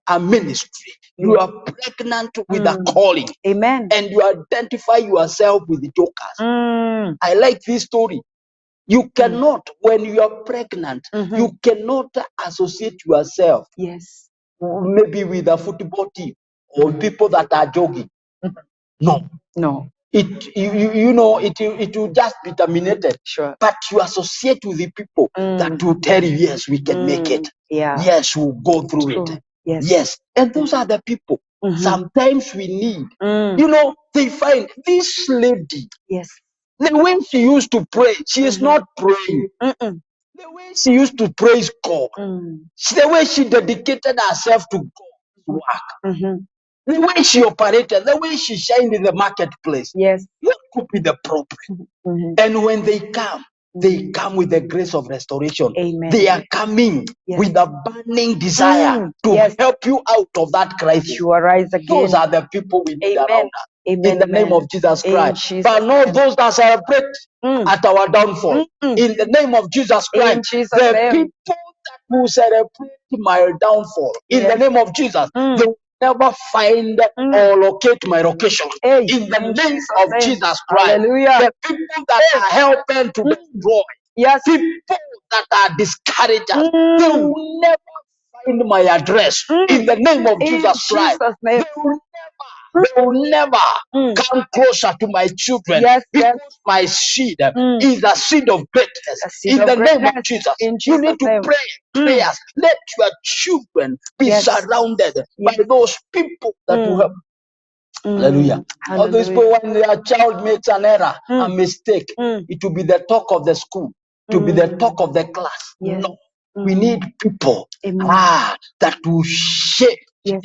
a ministry. You are pregnant with a calling. Amen. And you identify yourself with the jokers. I like this story. You cannot, when you are pregnant, you cannot associate yourself maybe with a football team or people that are jogging. No. It will just be terminated. Sure. But you associate with the people that will tell you, yes, we can make it. Yes, we'll go through it. Yes. Yes. And those are the people sometimes we need. Mm. You know, they find this lady, Yes. the way she used to pray, she is not praying. Mm-mm. The way she used to praise God, Mm. the way she dedicated herself to God's work, Mm-hmm. the way she operated, the way she shined in the marketplace. Yes. What could be the problem? Mm-hmm. And when they come with the grace of restoration. Amen. They are coming Yes. with a burning desire to Yes. help you out of that crisis. You arise again. Those are the people we need Amen. around us. Amen. In the name of Jesus In Christ. Jesus' But not name. those that celebrate Mm. at our downfall. Mm-mm. In the name of Jesus In Christ. Jesus' The name. people that will celebrate my downfall, in Yes. the name of Jesus, Mm. they will never find or locate my location. Hey, In the in name Jesus' of name. Jesus Christ. Hallelujah. The people that are helping to destroy, Yes. people that are discouragers, Mm. they will never find my address. In the name of In Jesus Christ. Jesus' name. They will never Mm. come closer to my children, Yes, because yes. my seed Mm. is a seed of greatness. A seed In of the name of greatness. Jesus, In you Jesus' need to name. pray prayers. Let your children be Yes. surrounded by Yes. those people that will help. Hallelujah. All these people, when their child makes an error, a mistake, it will be the talk of the school, it will be the talk of the class. Yes. No, we need people Amen. that will shape, Yes.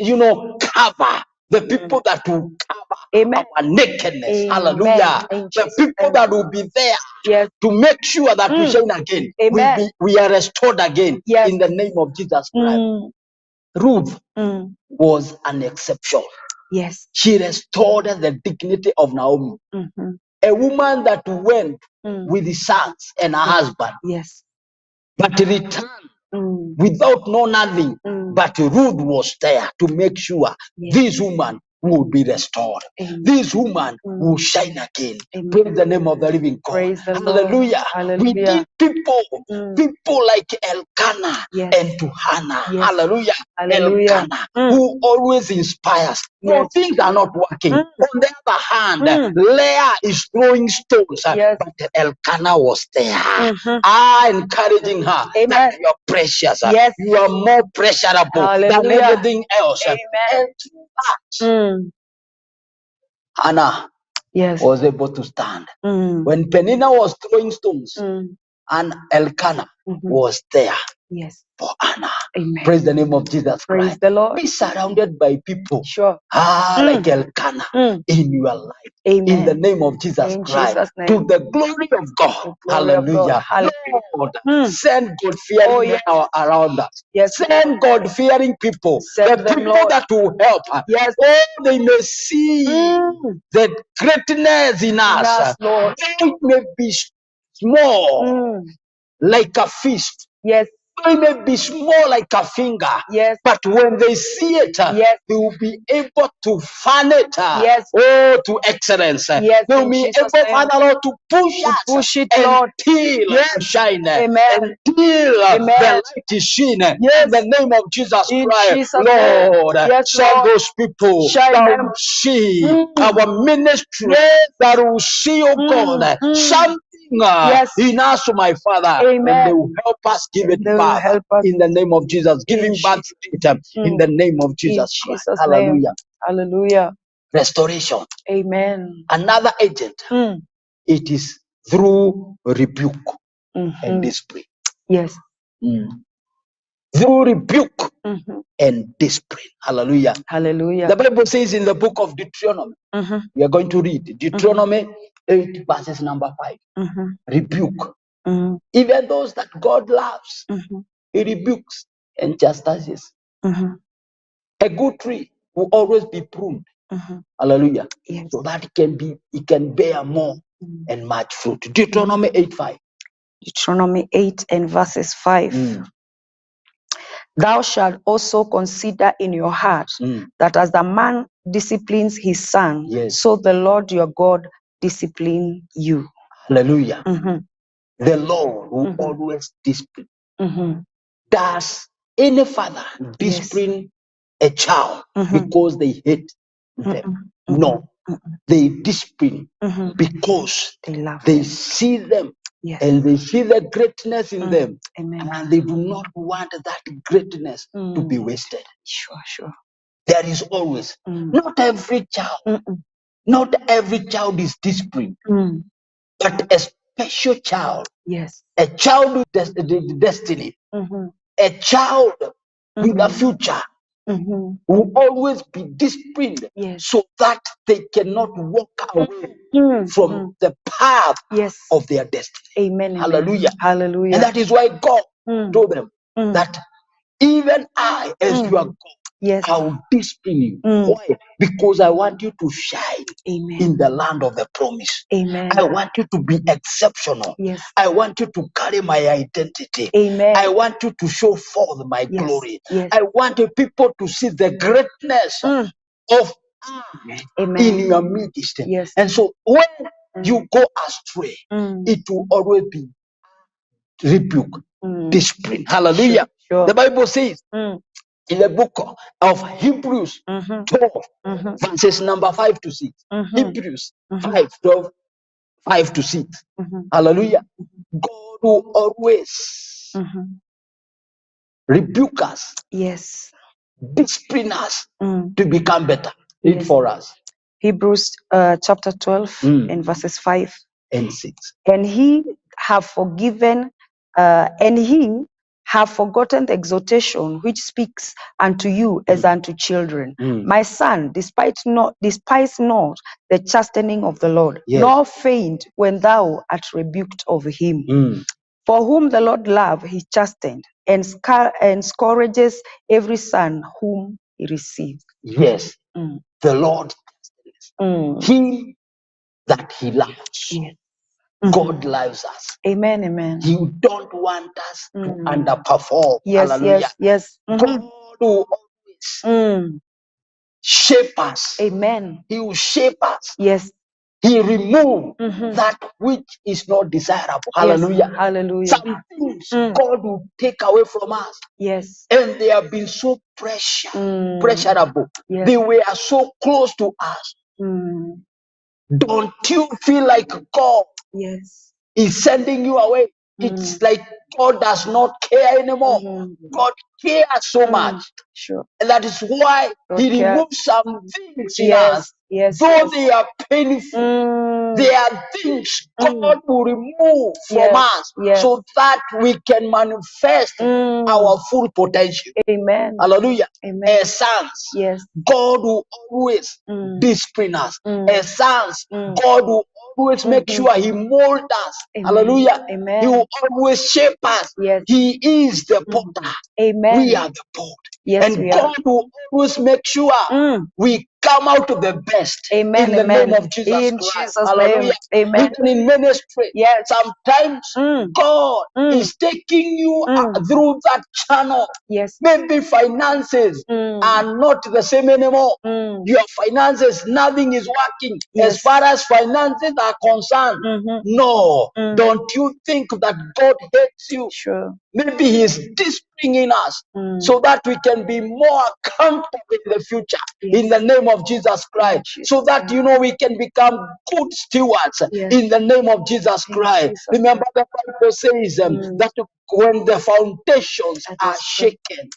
cover the people that will cover Amen. our nakedness. Amen. Hallelujah. In The Jesus' people name. that will be there Yes. to make sure that we shine again. Amen. We are restored again Yes. in the name of Jesus Christ. Ruth was an exception. Yes. She restored the dignity of Naomi. A woman that went with the sons and her husband, Yes. but returned without no nothing. But Ruth was there to make sure this woman will be restored. Amen. This woman will shine again. Amen. Praise the name of the living God. Praise the Lord. Hallelujah. Hallelujah. We need people like Elkanah Yes. and Hannah. Yes. Hallelujah. Hallelujah. Elkanah, who always inspires. No, Yes. things are not working. On the other hand, Leah is throwing stones, Yes. but Elkanah was there, encouraging her Amen. that you are precious. Yes. You are more pleasurable than Hallelujah. everything else. Amen. And through that, Hannah Yes. was able to stand. When Penina was throwing stones, and Elkanah was there Yes. for Hannah. Amen. Praise the name of Jesus Praise Christ. the Lord. Be surrounded by people Sure. like Elkanah in your life. Amen. In the name of Jesus In Christ. Jesus' name. To the glory of God. The glory of God. Hallelujah. Lord, send God-fearing yes. around us. Yes. Send God-fearing people. Send the them, people Lord. that will help us. Yes. Oh, they may see the greatness in us. Yes, Lord. It may be small, like a fist. Yes. It may be small like a finger. Yes. But when they see it, Yes. they will be able to fan it. Yes. To excellence. Yes, They will in be Jesus' able, name. Father Lord, to push us push it, Lord. until Yes. shine. Amen. Until Amen. the light is seen. Yes. In the name of Jesus In Christ, Jesus' Lord, name. Yes, send Lord. those people Shine that them. will see our ministry. Yes. That will see, oh God, something Yes. in us, my Father. Amen. And they will help us give it They will back help us. in the name of Jesus. Giving back to it in the name of In Jesus Christ. Jesus' Hallelujah. name. Hallelujah. Restoration. Amen. Another agent. It is through rebuke and discipline. Yes. Through rebuke and discipline. Hallelujah. Hallelujah. The Bible says in the book of Deuteronomy, we are going to read Deuteronomy 8 verses number 5. Rebuke. Even those that God loves, He rebukes and chastises. A good tree will always be pruned. Hallelujah. Yes. So that it can bear more and much fruit. Deuteronomy 8:5. Deuteronomy 8 and verses 5. Thou shalt also consider in your heart that as the man disciplines his son, so the Lord your God discipline you. Hallelujah. The Lord will always discipline. Does any father discipline a child because they hate them? No. They discipline because they see them and they see the greatness in them. Amen. And they do not want that greatness to be wasted. Sure. There is always. Not every child. Not every child is disciplined. But a special child. Yes. A child with destiny. A child with a future. Will always be disciplined. Yes. So that they cannot walk away from the path of their destiny. Amen. Hallelujah. Hallelujah. And that is why God told them that even I, as your God, I will discipline you. Why? Because I want you to shine in the land of the promise. Amen. I want you to be exceptional. Yes. I want you to carry my identity. Amen. I want you to show forth my glory. Yes. I want the people to see the greatness of I in your midst. Yes. And so when you go astray, it will always be rebuke, discipline. Hallelujah. Sure. The Bible says in the book of Hebrews 12, verses number 5 to 6. Hebrews 5:12, 5 to 6. Hallelujah. God will always rebuke us, Yes. discipline us to become better. Read for us. Hebrews chapter 12 and verses 5 and 6. And he have forgiven, and he have forgotten the exhortation which speaks unto you as unto children. My son, despise not the chastening of the Lord, nor faint when thou art rebuked of him. For whom the Lord loveth, he chastened, and scourges every son whom he receives. Yes, the Lord chastens him that he loves. God loves us. Amen, amen. He don't want us to underperform. Yes, Hallelujah. yes. God will always shape us. Amen. He will shape us. Yes. He remove that which is not desirable. Hallelujah. Yes. Hallelujah. Some things God will take away from us. Yes. And they have been so pressurable. Yes. They were so close to us. Don't you feel like God is sending you away? It's like God does not care anymore. God cares so much. Sure. And that is why God He cares. removes some things in us. Though they are painful, they are things God will remove from us so that we can manifest our full potential. Amen. Hallelujah. Amen. As sons, Yes. God will always discipline us. As sons, God will always make sure He molds us. Amen. Hallelujah. Amen. He will always shape us. Yes. He is the potter. Amen. We are the pot. Yes, and we God will always make sure we come out of the best. Amen. In the Amen. name of Jesus In Christ. Jesus' Hallelujah. name. Amen. Even in ministry, Yes. sometimes God is taking you through that channel. Yes. Maybe finances are not the same anymore. Your finances, nothing is working as far as finances are concerned. No, don't you think that God hates you? Sure. Maybe He is disciplining us so that we can be more accountable in the future. In the name of Jesus Christ, so that we can become good stewards in the name of Jesus Christ. Remember, the Bible says that when the foundations are shaken,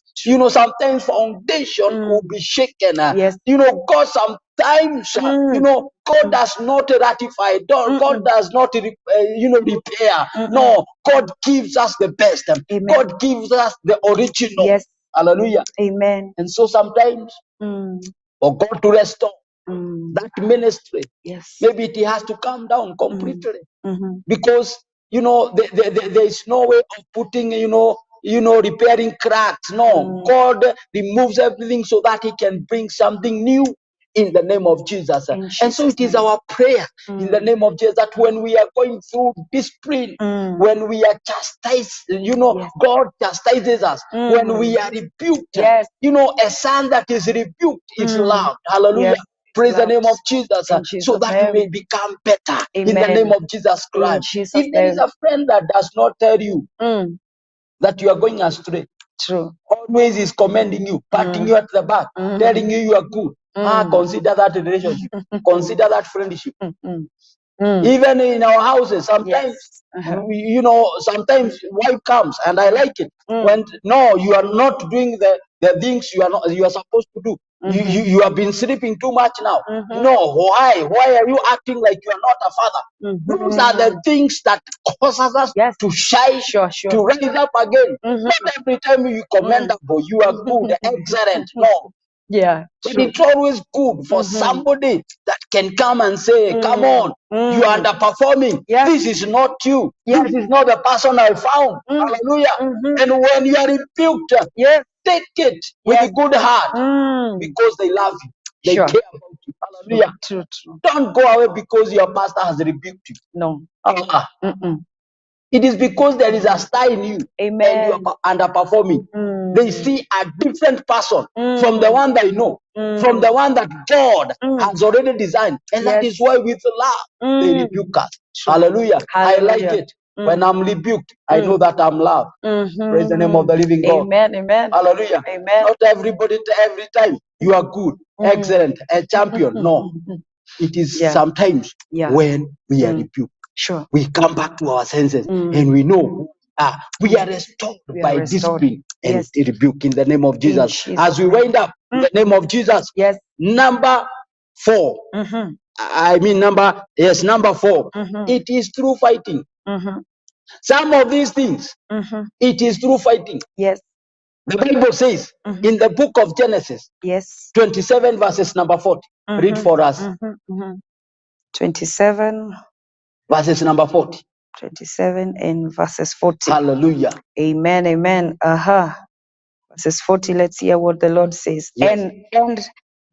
sometimes foundation will be shaken. God sometimes, God does not ratify. God does not, repair. No, God gives us the best. God gives us the original. Yes. Hallelujah. Amen. And so sometimes for God to restore that ministry, maybe it has to come down completely. Because there is no way of putting repairing cracks. No, God removes everything so that He can bring something new in the name of Jesus. And so it is our prayer in the name of Jesus that when we are going through discipline, when we are chastised, God chastises us. When we are rebuked, a son that is rebuked is loved. Hallelujah. Praise the name of Jesus, so that we may become better in the name of Jesus Christ. If there is a friend that does not tell you that you are going astray, true, always is commending you, patting you at the back, telling you are good, consider that relationship, consider that friendship. Even in our houses, sometimes, sometimes wife comes and I like it. When no, you are not doing the things you are supposed to do. You have been sleeping too much now. Mhm. No, why? Why are you acting like you are not a father? Those are the things that causes us Yes. to shine, Sure, sure. to rise up again. Mhm. Not every time you commendable, you are good, excellent. No. Yeah. But True. it's always good for somebody that can come and say, come on, you are underperforming. Yes. This is not you. Yes. This is not the person I found. Hallelujah. And when you are rebuked, Yes. take it with a good heart because they love you. They Sure. care about you. Hallelujah. True, true. Don't go away because your pastor has rebuked you. No. Uh-uh. Mm-mm. It is because there is a star in you and you are underperforming. They see a different person from the one they know, from the one that God has already designed. And that Yes. is why with love, they rebuke us. Hallelujah. I like Hallelujah. it. When I'm rebuked, I know that I'm loved. Praise the name of the living God. Amen. Amen. Hallelujah. Amen. Not everybody, every time you are good, excellent, a champion. No. It is Yeah. sometimes Yeah. when we are rebuked, Sure. we come back to our senses and we know we are restored We are by restored. discipline and Yes. rebuke in the name of Jesus. Jesus' As we name. wind up in the name of Jesus, Yes. number 4. Number 4. It is through fighting. Some of these things, it is through fighting. Yes. The Bible says in the book of Genesis, Yes. 27 verses number 40. Read for us. 27. Verses number 40. 27 and verses 40. Hallelujah. Amen. Amen. Verses 40. Let's hear what the Lord says. Yes. And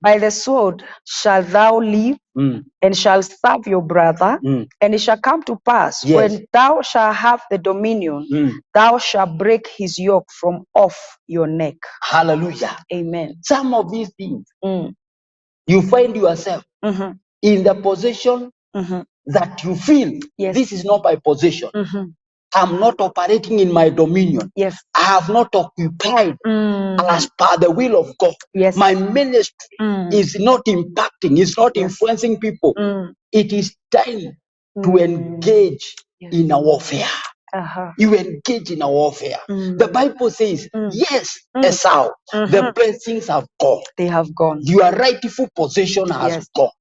by the sword shalt thou live, and shalt serve your brother. And it shall come to pass, Yes. when thou shalt have the dominion, thou shalt break his yoke from off your neck. Hallelujah. Amen. Some of these things, you find yourself in the position that you feel, Yes. this is not my position. I'm not operating in my dominion. Yes. I have not occupied as per the will of God. Yes. My ministry is not impacting, it's not Yes. influencing people. It is time to engage in a warfare. You engage in a warfare. The Bible says, yes, Esau, the blessings have gone. They have gone. Your rightful possession has gone.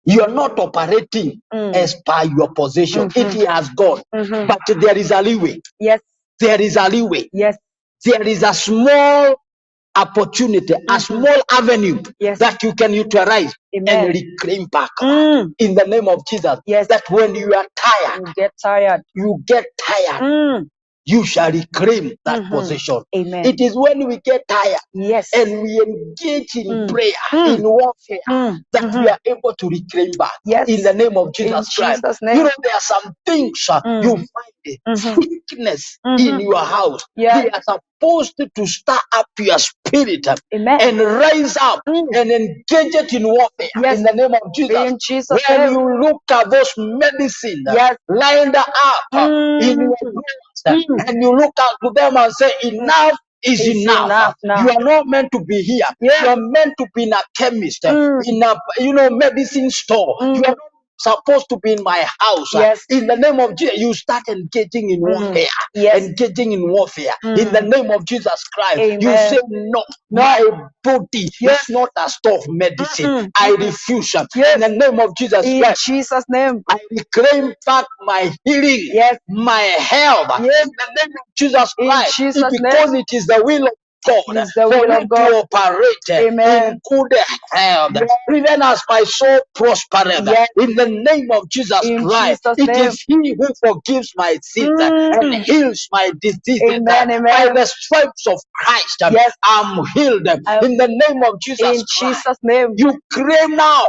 You are not operating as per your possession. It has gone. But there is a leeway. Yes. There is a leeway. Yes. There is a small opportunity, a small avenue that you can utilize and reclaim back in the name of Jesus. Yes. That when you are tired, You get tired. you shall reclaim that possession. Amen. It is when we get tired Yes. and we engage in prayer, in warfare, that we are able to reclaim back Yes. in the name of Jesus In Christ. Jesus' name. You know, there are some things you find sickness in your house. Yeah. They are supposed to stir up your spirit Amen. and rise up and engage it in warfare in the name of Jesus. In Jesus' When name. you look at those medicine lined up in your drawers, and you look out to them and say, enough is enough. now. You are not meant to be here. Yeah. You are meant to be in a chemist, in a medicine store. You are not supposed to be in my house. Yes. In the name of Jesus, you start engaging in warfare. Yes. Engaging in warfare. In the name of Jesus Christ. Amen. You say, no, my body is not a store of medicine. I refuse. In the name of Jesus In Christ. Jesus' name. I reclaim back my healing, my health, in the name of Jesus Christ, because it is the will of God for me to operate in good health, even as my soul prospereth. In the name of Jesus Christ, it is He who forgives my sins and heals my diseases. By the stripes of Christ, I'm healed. In the name of Jesus Christ, name. you claim now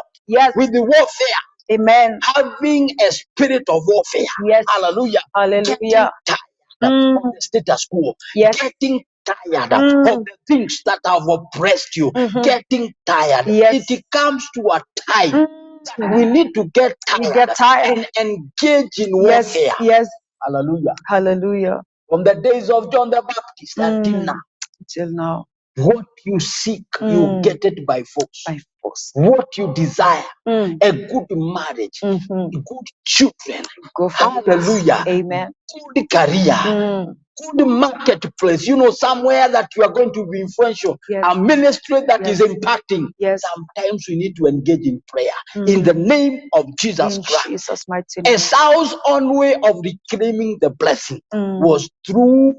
with the warfare. Amen. Having a spirit of warfare. Yes. Hallelujah. Hallelujah. Getting tired of the status quo. Getting tired of the things that have oppressed you. Getting tired. It comes to a time that we need to get tired, and engage in warfare. Yes. Hallelujah. Hallelujah. From the days of John the Baptist Till now. What you seek, you get it by force. What you desire, a good marriage, good children, hallelujah, Amen. good career, good marketplace, somewhere that you are going to be influential, Yes. a ministry that is Yes. impacting. Yes. Sometimes we need to engage in prayer in the name of Jesus In Christ. Jesus' mighty name. Esau's own way of reclaiming the blessing was through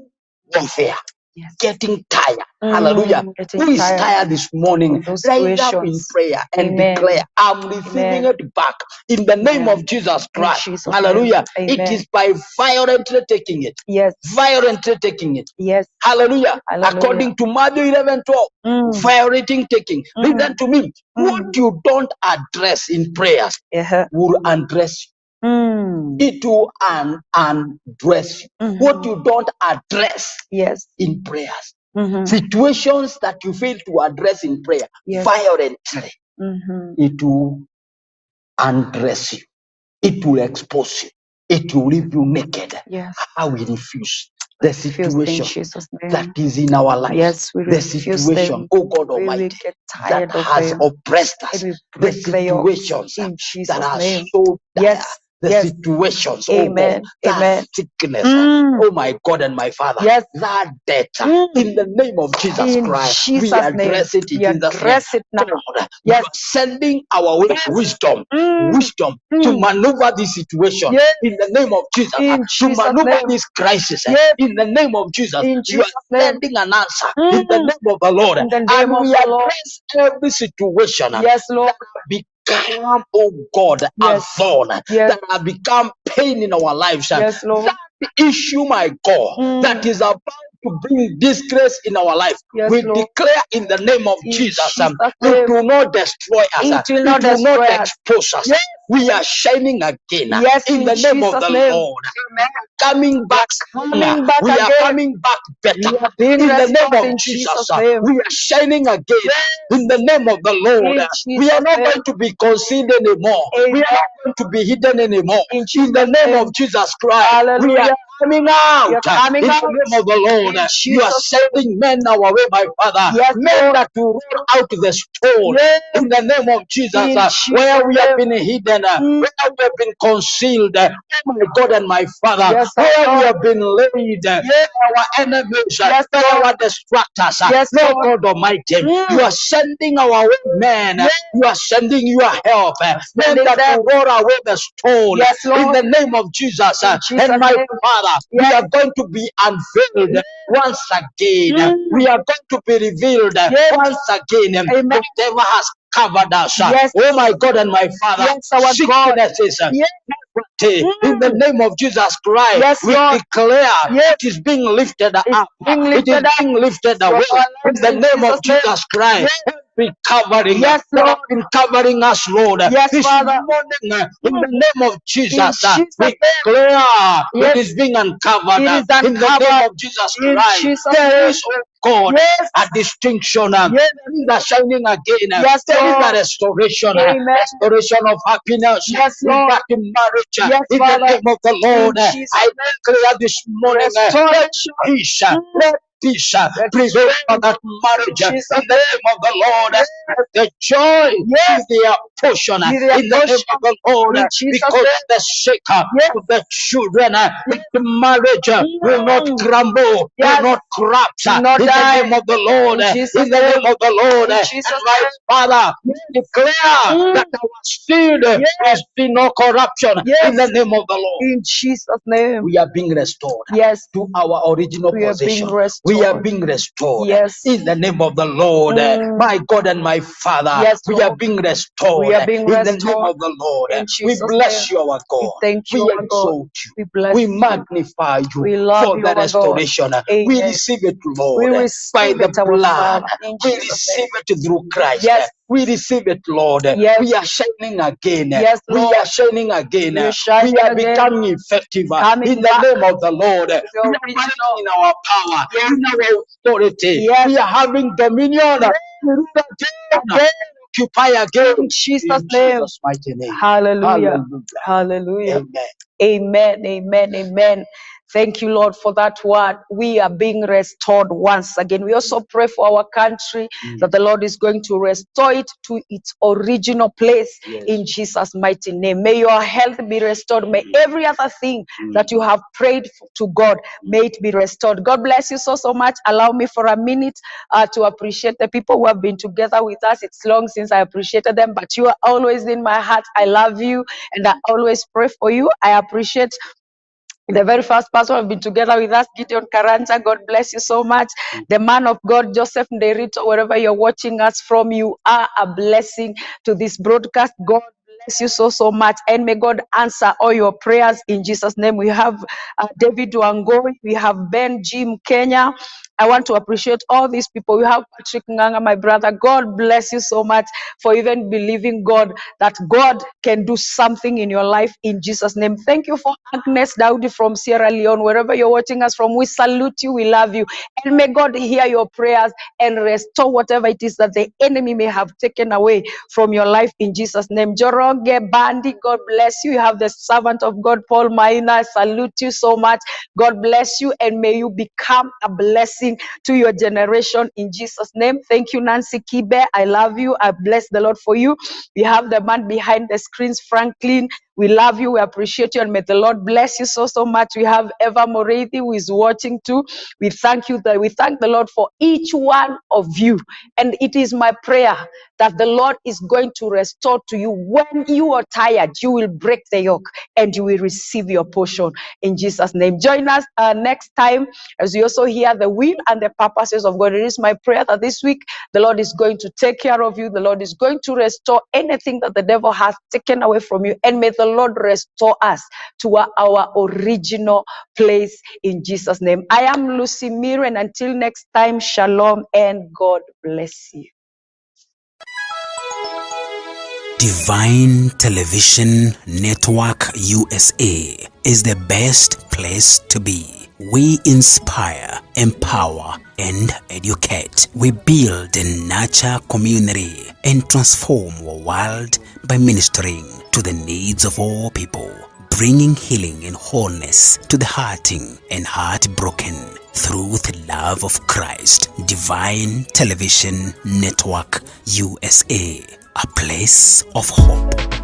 warfare. Yes. Getting tired. Hallelujah. Getting Who is tired tired this morning? of those Rise up in situations. prayer and Amen. declare, I'm receiving Amen. it back in the name Amen. of Jesus Christ. Jesus' Hallelujah. name. It Amen. is by violently taking it. Yes. Violently taking it. Yes. Hallelujah. Hallelujah. According to Matthew 11:12, violating taking. Listen to me. What you don't address in prayers will undress you. It will undress you. What you don't address in prayers. Situations that you fail to address in prayer violently, it will undress you. It will expose you. It will leave you naked. Yes. How we refuse the situation that name. is in our lives. Yes, we The refuse situation, them. oh God We will Almighty, get that tired of has them. oppressed us. And we The break the yokes situations in that Jesus' are name. so dire. Yes. The Yes. situations, oh God, Amen. that Amen. sickness, oh my God and my Father, Yes. that death, in the name of Jesus In Christ, we Jesus' name. address it in We Jesus' name. address it now. God, you Yes. are sending our way wisdom to maneuver this situation Yes. in the name of Jesus, In to Jesus' maneuver name. this crisis Yes. in the name of Jesus. In You are Jesus' name. sending an answer in the name of the Lord, In the and name of we the Lord. address every situation Yes, Lord. become, oh God, Yes. a thorn, Yes. that have become pain in our lives. Yes, Lord. That issue, my God, that is about to bring disgrace in our life. Yes, We Lord. declare in the name of In Jesus, Jesus' it name. will not destroy us. It will It not will not destroy us. expose us. Yes. We are shining again Yes, in in the name of Jesus' the name. Lord. We are coming back Coming back we are again. coming back better We are being in the name restored of in Jesus. Jesus' name. We are shining again in the name of the Lord. In We are Jesus' not name. going to be concealed anymore. We are not going to be hidden anymore. In In Jesus' the name name. of Jesus Christ, we Hallelujah. are coming out We are coming in out. the name of the Lord. In You are Jesus' sending men our way, my Father. Yes, Men Lord. that will roll out the stone Yes. in the name of Jesus. In Where Jesus' we have name. been hidden, where we have been concealed. Oh my God and my Father, Yes, where we Lord. have been laid, Yes. our enemies, Yes, by Lord. our distractors. Yes, Lord Lord. God Almighty, you are sending our men, you are sending your help, men Sending that them. will roll away the stone Yes, Lord. in the name of Jesus. In Jesus' And my name. Father, we Yes. are going to be unveiled once again. We are going to be revealed once again. Amen. Whatever has covered us. Yes. Oh my God and my Father, Yes, our God. sicknesses, Yes. in the name of Jesus Christ, Yes, we Lord. declare Yes. it is being lifted It's up. being It is lifted up. being lifted From away our in lives the in name of Jesus' name. Jesus Christ. Yes. Every covering Yes, that Lord. has been covering us, Lord, Yes, this Father. morning, in the name of In Jesus, Jesus' we name. declare Yes. it is being uncovered It is in the name uncovered of Jesus in Christ. Jesus' There name. is, oh God, Yes. a distinction. Yes. There is a shining again. Yes, There is a Lord. restoration, Amen. restoration of happiness Yes, in Lord. that marriage. Yes, In the Father. name of the Lord, In Jesus' I name. declare this morning, let Restoration. peace, let peace prevail for that marriage. In Jesus' In the name of the Lord, Yes. let the joy Yes. be their portion. Be their In the name portion. of the Lord, In Jesus' because name. the sake Yes. of the children, that the marriage will not crumble, Yes. will not collapse. Will not In the die. name of the Lord, In in Jesus' the name name. of the Lord, In and Jesus' my name. Father, we declare that our seed is in no corruption. Yes. In the name of the Lord, In Jesus' name. we are being restored Yes. to our original We are being position. restored. We are being restored Yes. in the name of the Lord. My God and my Father, Yes, we are Lord. being restored We are being in the name restored of the Lord. in We Jesus' bless name. you, our We God. thank you, We our God. exalt you. We bless We you. magnify you We love for you, the our God. restoration. We Amen. receive it, We Lord, receive by the it, our blood. Father, in We Jesus' receive name. it through Christ. Yes. We receive it, Lord. Yes. We are shining again. Yes, We Lord. are shining again. We are shining We are again. becoming effective Coming in the back name of the Lord. to the We are original. working in our power, Yes. in our authority. Yes. We are having dominion. We rule again, occupy again. In Jesus' In name. Jesus' mighty name. Hallelujah. Hallelujah. Hallelujah. Amen. Amen. Amen. Amen. Thank you, Lord, for that word. We are being restored once again. We also pray for our country that the Lord is going to restore it to its original place in Jesus' mighty name. May your health be restored. May every other thing that you have prayed to God, may it be restored. God bless you so much. Allow me for a minute to appreciate the people who have been together with us. It's long since I appreciated them, but you are always in my heart. I love you and I always pray for you. I appreciate the very first person who have been together with us, Gideon Karanja. God bless you so much. The man of God, Joseph Nderito, wherever you're watching us from, you are a blessing to this broadcast. God bless you so much, and may God answer all your prayers in Jesus' name. We have David Wangoi, we have Ben Jim Kenya. I want to appreciate all these people. We have Patrick Nganga, my brother. God bless you so much for even believing God that God can do something in your life in Jesus' name. Thank you for Agnes Daudi from Sierra Leone. Wherever you're watching us from, we salute you, we love you. And may God hear your prayers and restore whatever it is that the enemy may have taken away from your life in Jesus' name. Joroge Bandi, God bless you. You have the servant of God, Paul Maina. I salute you so much. God bless you, and may you become a blessing to your generation in Jesus' name. Thank you, Nancy Kibe. I love you. I bless the Lord for you. We have the man behind the screens, Franklin. We love you. We appreciate you, and may the Lord bless you so much. We have Eva Morethi who is watching too. We thank you. We thank the Lord for each one of you, and it is my prayer that the Lord is going to restore to you. When you are tired, you will break the yoke and you will receive your portion in Jesus' name. Join us next time as we also hear the will and the purposes of God. It is my prayer that this week the Lord is going to take care of you. The Lord is going to restore anything that the devil has taken away from you, and may the Lord restore us to our original place in Jesus' name. I am Lucy Miro, and until next time, shalom and God bless you. Divine Television Network USA is the best place to be. We inspire, empower, and educate. We build and nurture community and transform our world by ministering to the needs of all people, bringing healing and wholeness to the hurting and heartbroken through the love of Christ. Divine Television Network USA, a place of hope.